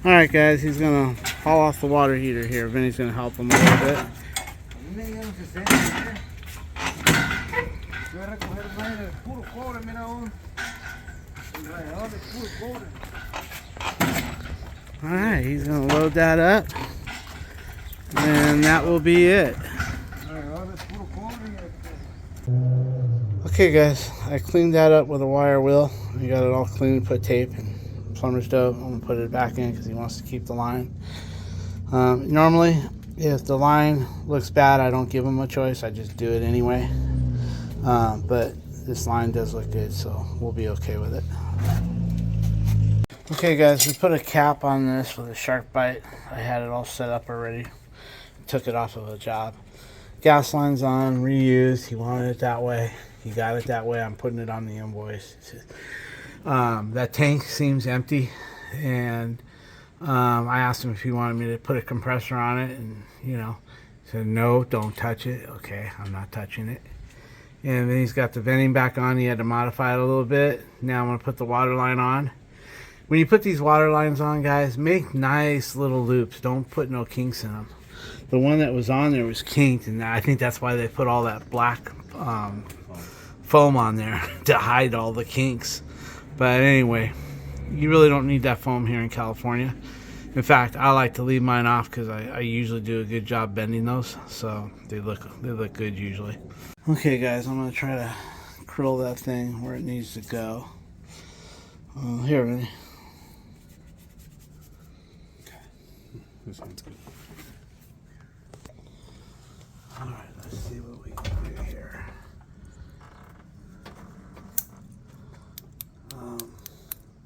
All right, guys, he's gonna haul off the water heater here. Vinny's gonna help him a little bit. All right, he's gonna load that up, and that will be it. Okay, guys, I cleaned that up with a wire wheel. I got it all clean, put tape and plumber's dope. I'm gonna put it back in because he wants to keep the line. Normally, if the line looks bad, I don't give him a choice. I just do it anyway. But this line does look good, so we'll be okay with it. Okay, guys, we put a cap on this with a shark bite. I had it all set up already. Took it off of a job. Gas line's on, reused. He wanted it that way. He got it that way. I'm putting it on the invoice. That tank seems empty, and I asked him if he wanted me to put a compressor on it, and he said no, don't touch it. Okay, I'm not touching it. And then he's got the venting back on. He had to modify it a little bit. Now I'm going to put the water line on. When you put these water lines on, guys, make nice little loops. Don't put no kinks in them. The one that was on there was kinked, and I think that's why they put all that black foam on there to hide all the kinks. But anyway, you really don't need that foam here in California. In fact, I like to leave mine off because I usually do a good job bending those, so they look good usually. Okay, guys, I'm gonna try to curl that thing where it needs to go. Here, Vinny. This one's good. All right, let's see what we can do here.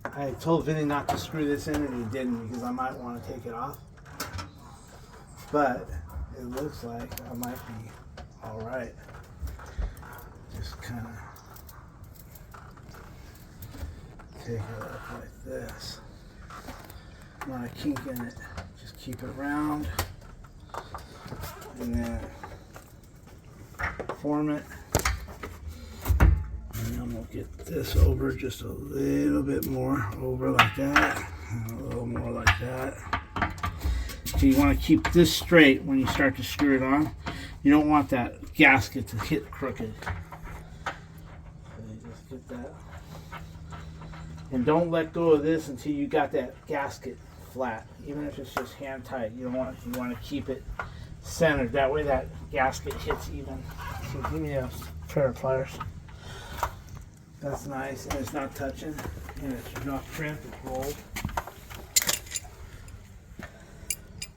I told Vinny not to screw this in, and he didn't because I might want to take it off. But it looks like I might be all right. Just kind of take it up like this. Not a kink in it. Just keep it round, and then form it. And then we'll get this over just a little bit more over like that, and a little more like that. So you want to keep this straight when you start to screw it on. You don't want that gasket to hit crooked. So you just get that. And don't let go of this until you got that gasket flat. Even if it's just hand tight, you want to keep it centered. That way that gasket hits even. So give me a pair of pliers. That's nice, and it's not touching, and it's not crimped, it's rolled.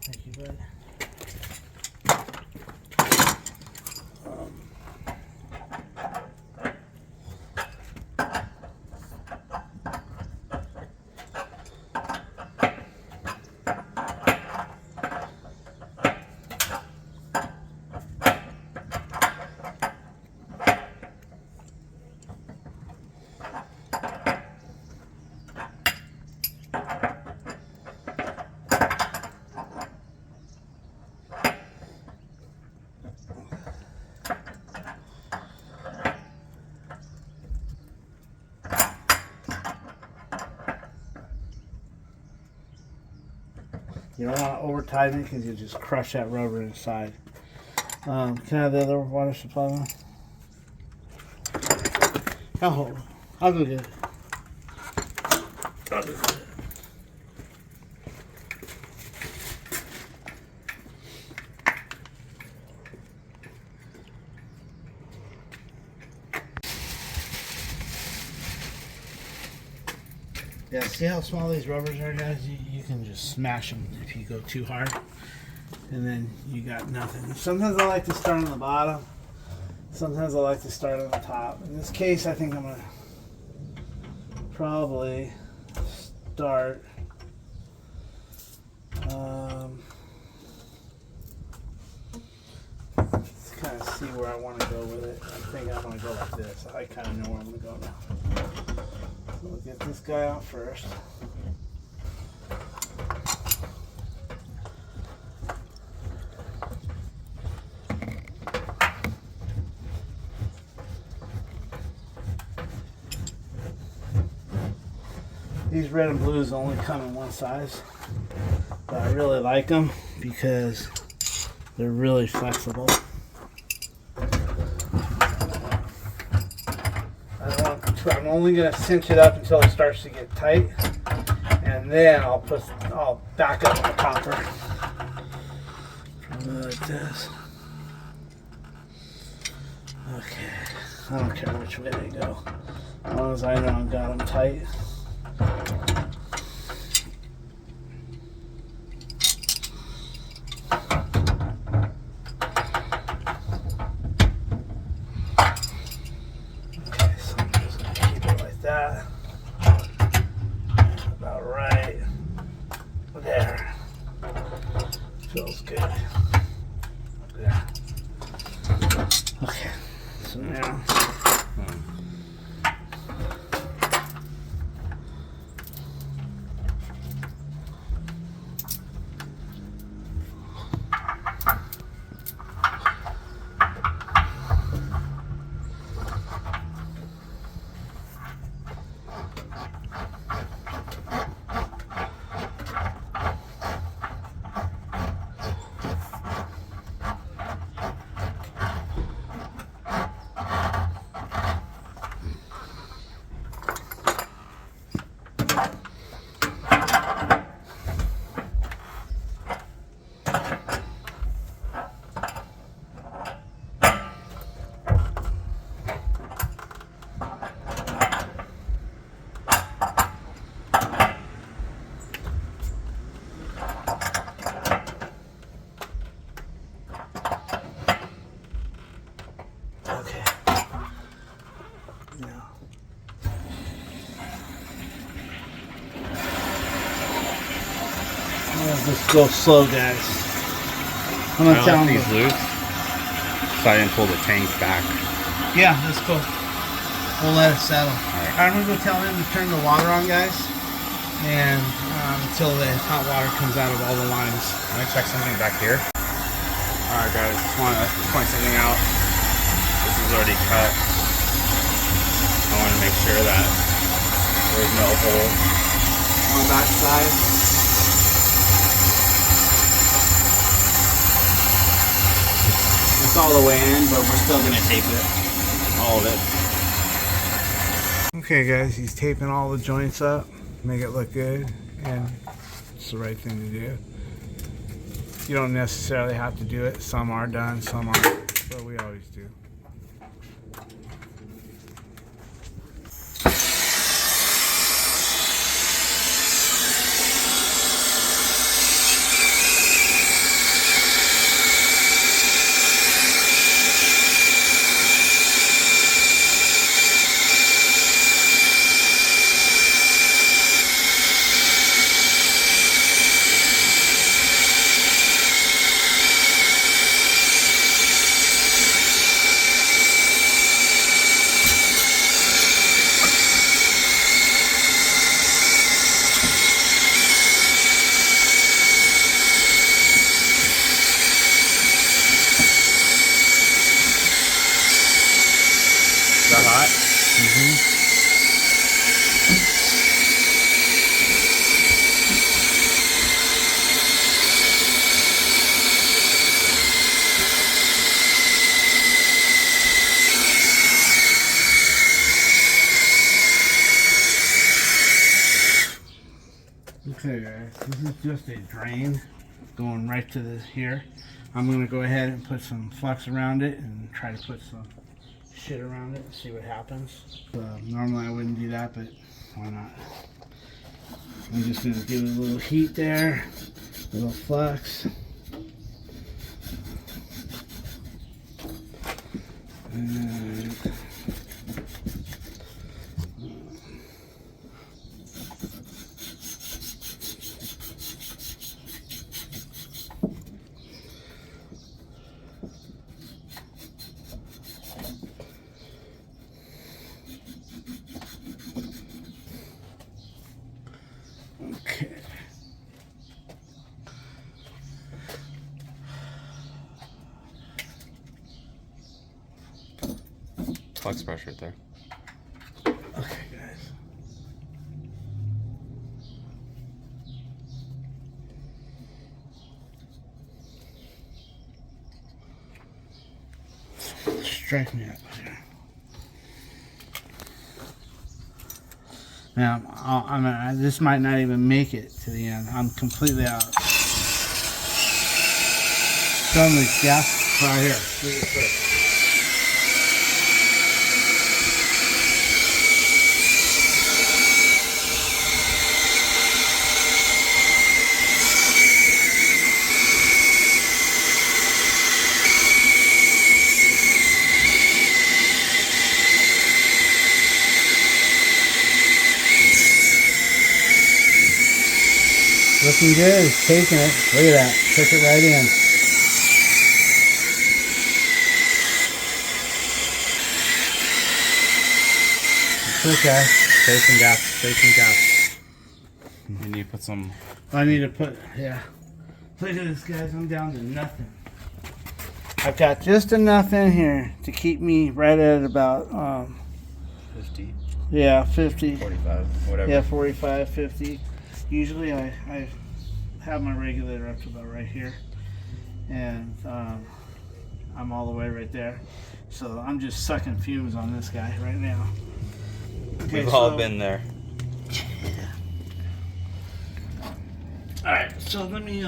Thank you, bud. You don't want to over tighten it because you just crush that rubber inside. Can I have the other water supply one? I'll hold it. I'll go get it. I'll go get it. Yeah, see how small these rubbers are, guys? You can just smash them if you go too hard. And then you got nothing. Sometimes I like to start on the bottom. Sometimes I like to start on the top. In this case, I think I'm going to probably start... let's kind of see where I want to go with it. I think I'm going to go like this. I kind of know where I'm going to go now. So we'll get this guy out first. These red and blues only come in one size, but I really like them because they're really flexible. I'm only going to cinch it up until it starts to get tight, and then I'll back up the copper. Probably like this. Okay, I don't care which way they go, as long as I know I've got them tight. About right there. Feels good. There. Okay. So now. Just go slow, guys. I'm gonna tell them these loose, so I didn't pull the tanks back. Yeah, let's go. We'll let it settle. I'm gonna go tell them to turn the water on, guys, and until the hot water comes out of all the lines. I'm gonna check something back here. All right, guys, just want to point something out. This is already cut. I want to make sure that there's no hole on that side. It's all the way in, but we're still gonna tape it, all of it. Okay, guys, he's taping all the joints up, make it look good, and it's the right thing to do. You don't necessarily have to do it. Some are done, some aren't, but we always do. Is that hot? Okay, guys, this is just a drain going right to this here. I'm going to go ahead and put some flux around it and try to put some shit around it and see what happens. Normally I wouldn't do that, but why not? I'm just going to give it a little heat there, a little flux. And okay. Flux pressure right there. Okay, guys. Strike me up here. Now, this might not even make it to the end. I'm completely out. Some of the gas right here. Looking good. It's taking it. Look at that. Took it right in. Quick, guys. Station gas. Station gas. You need to put some. I need to put, yeah. Look at this, guys. I'm down to nothing. I've got just enough in here to keep me right at about, 50. yeah, 50. 45. Whatever. Yeah, 45, 50. Usually I have my regulator up to about right here. And I'm all the way right there. So I'm just sucking fumes on this guy right now. Okay, We've all been there. Alright, so let me,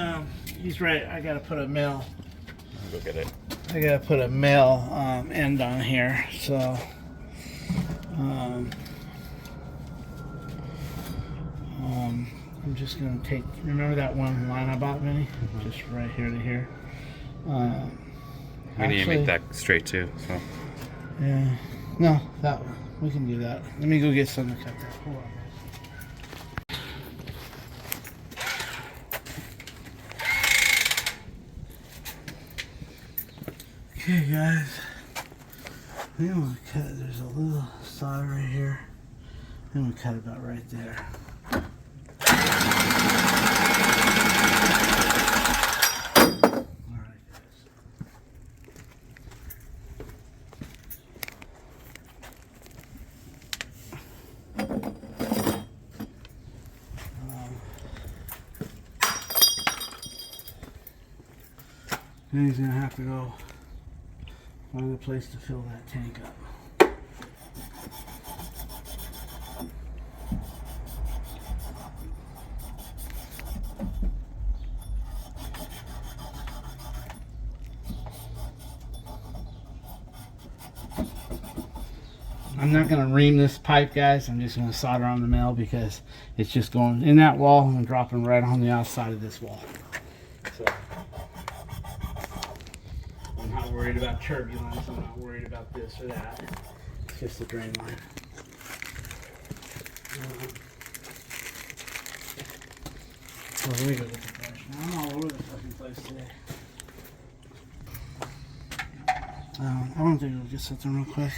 he's right, I gotta put a male. Go get it. I gotta put a male end on here, so I'm just gonna take, remember that one line I bought, Vinny? Just right here to here. We need to make that straight too. So. Yeah, no, that one. We can do that. Let me go get something to cut that. Hold on, guys. Okay, guys. I'm gonna cut. There's a little saw right here. I'm gonna cut about right there. Then he's gonna have to go find a place to fill that tank up. I'm not gonna ream this pipe, guys. I'm just gonna solder on the mill because it's just going in that wall and dropping right on the outside of this wall. So I'm not worried about turbulence. I'm not worried about this or that. It's just the drain line. Well, let me go get the brush. I'm all over the fucking place today. I want to go get something real quick.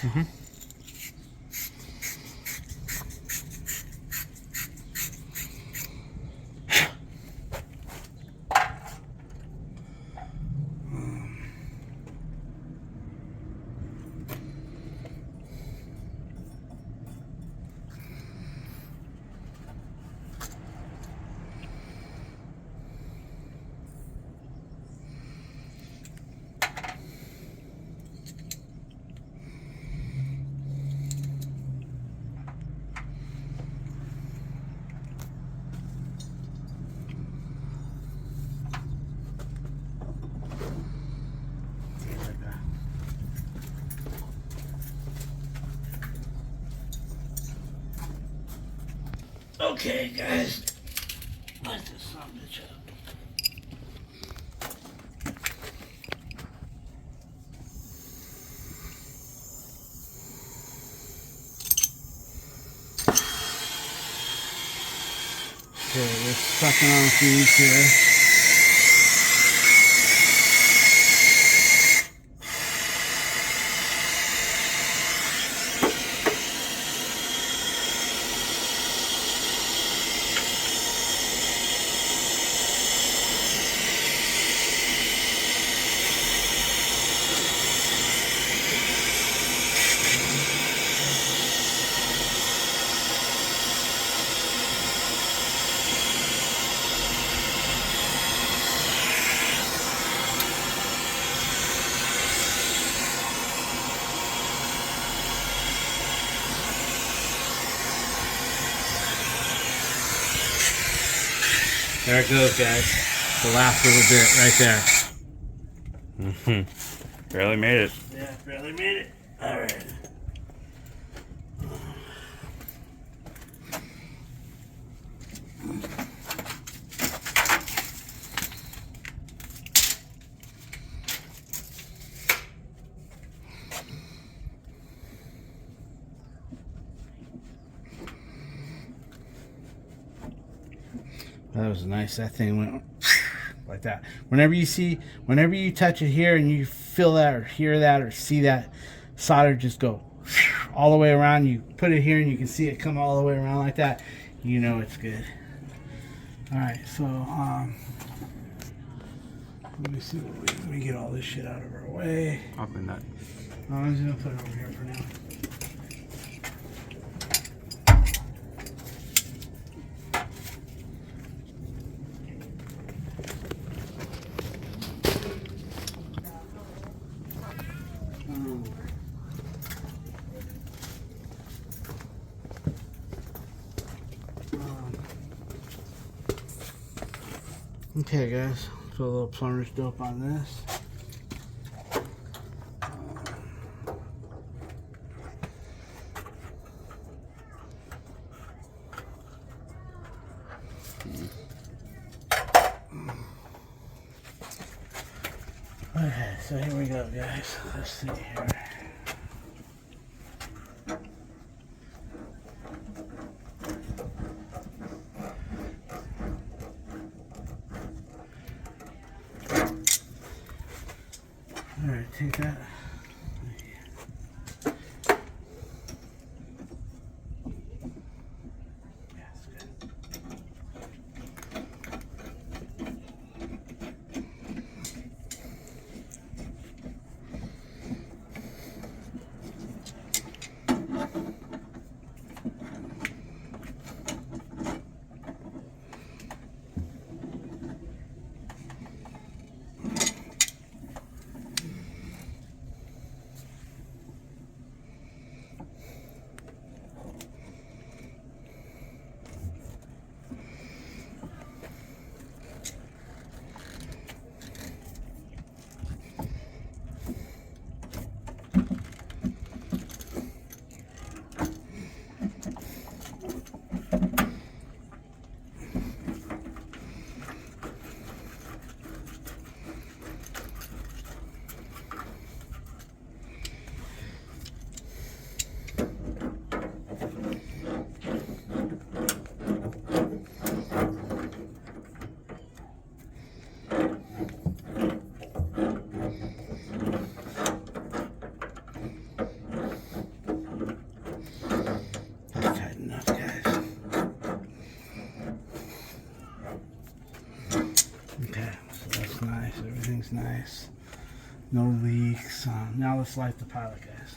Okay, guys. just sucking on a fuse here. There it goes, guys. The last little bit right there. Barely made it. Yeah, barely made it. All right. That was nice. That thing went like that. Whenever you touch it here and you feel that or hear that or see that solder just go all the way around, you put it here and you can see it come all the way around like that, you know it's good. All right, so let me see. Let me get all this shit out of our way. Up in that. I'm just gonna put it over here for now. Okay, guys, put a little plumber's dope on this. Okay, so here we go, guys. Let's see here. All right, take that. Nice. No leaks. Now let's light the pilot, guys.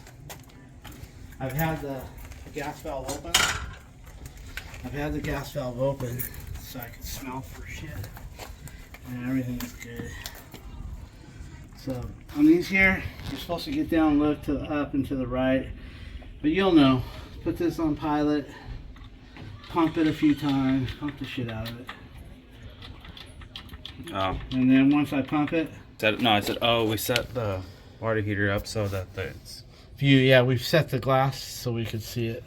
I've had the gas valve open. So I can smell for shit. And everything's good. So on these here, you're supposed to get down, look to the up and to the right. But you'll know. Put this on pilot. Pump it a few times. Pump the shit out of it. Oh. And then once I pump it. I said, oh, we set the water heater up so that it's view. Yeah, we've set the glass so we could see it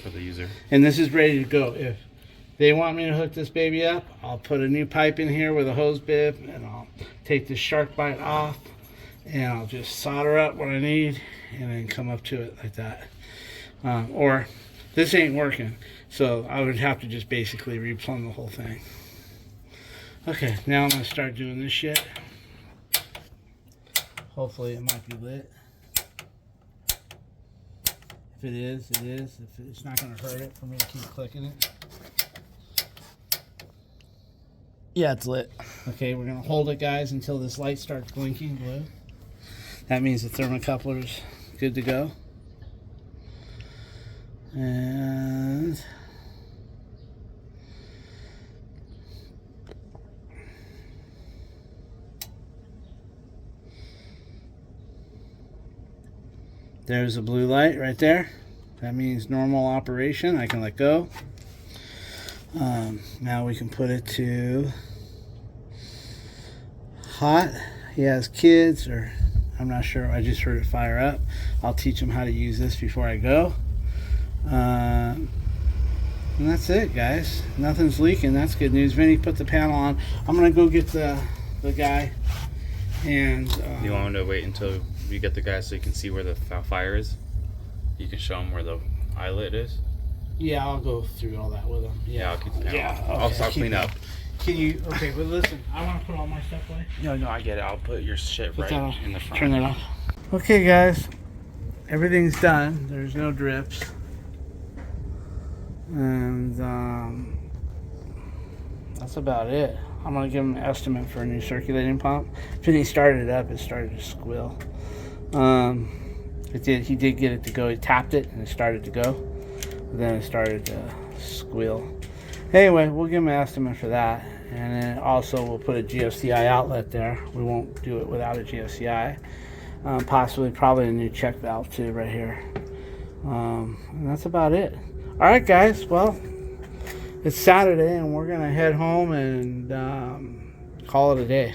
for the user. And this is ready to go. If they want me to hook this baby up, I'll put a new pipe in here with a hose bib, and I'll take this shark bite off, and I'll just solder up what I need, and then come up to it like that. Or this ain't working, so I would have to just basically replumb the whole thing. Okay, now I'm gonna start doing this shit. Hopefully it might be lit. If it is, it is. If it's not gonna hurt it for me to keep clicking it. Yeah, it's lit. Okay, we're gonna hold it, guys, until this light starts blinking blue. That means the thermocoupler's good to go. And there's a blue light right there. That means normal operation. I can let go. Now we can put it to hot. He has kids, or I'm not sure. I just heard it fire up. I'll teach him how to use this before I go. And that's it, guys. Nothing's leaking. That's good news. Vinny put the panel on. I'm gonna go get the guy. And You want me to wait until you get the guy so you can see where the fire is? You can show him where the eyelet is. yeah, I'll go through all that with him. Yeah, I'll keep the panel. Yeah, I'll okay, clean up. Can you? Okay, but listen, I want to put all my stuff away. No, I get it. I'll put your shit Put right that off. in the front. Turn that off. Okay, guys, everything's done. There's no drips, and that's about it. I'm gonna give him an estimate for a new circulating pump. When he started it up, it started to squeal. It did. He did get it to go. He tapped it, and it started to go. Then it started to squeal. Anyway, we'll give him an estimate for that, and then also we'll put a GFCI outlet there. We won't do it without a GFCI. Possibly, probably a new check valve too, right here. And that's about it. All right, guys. Well, it's Saturday, and we're gonna head home and call it a day.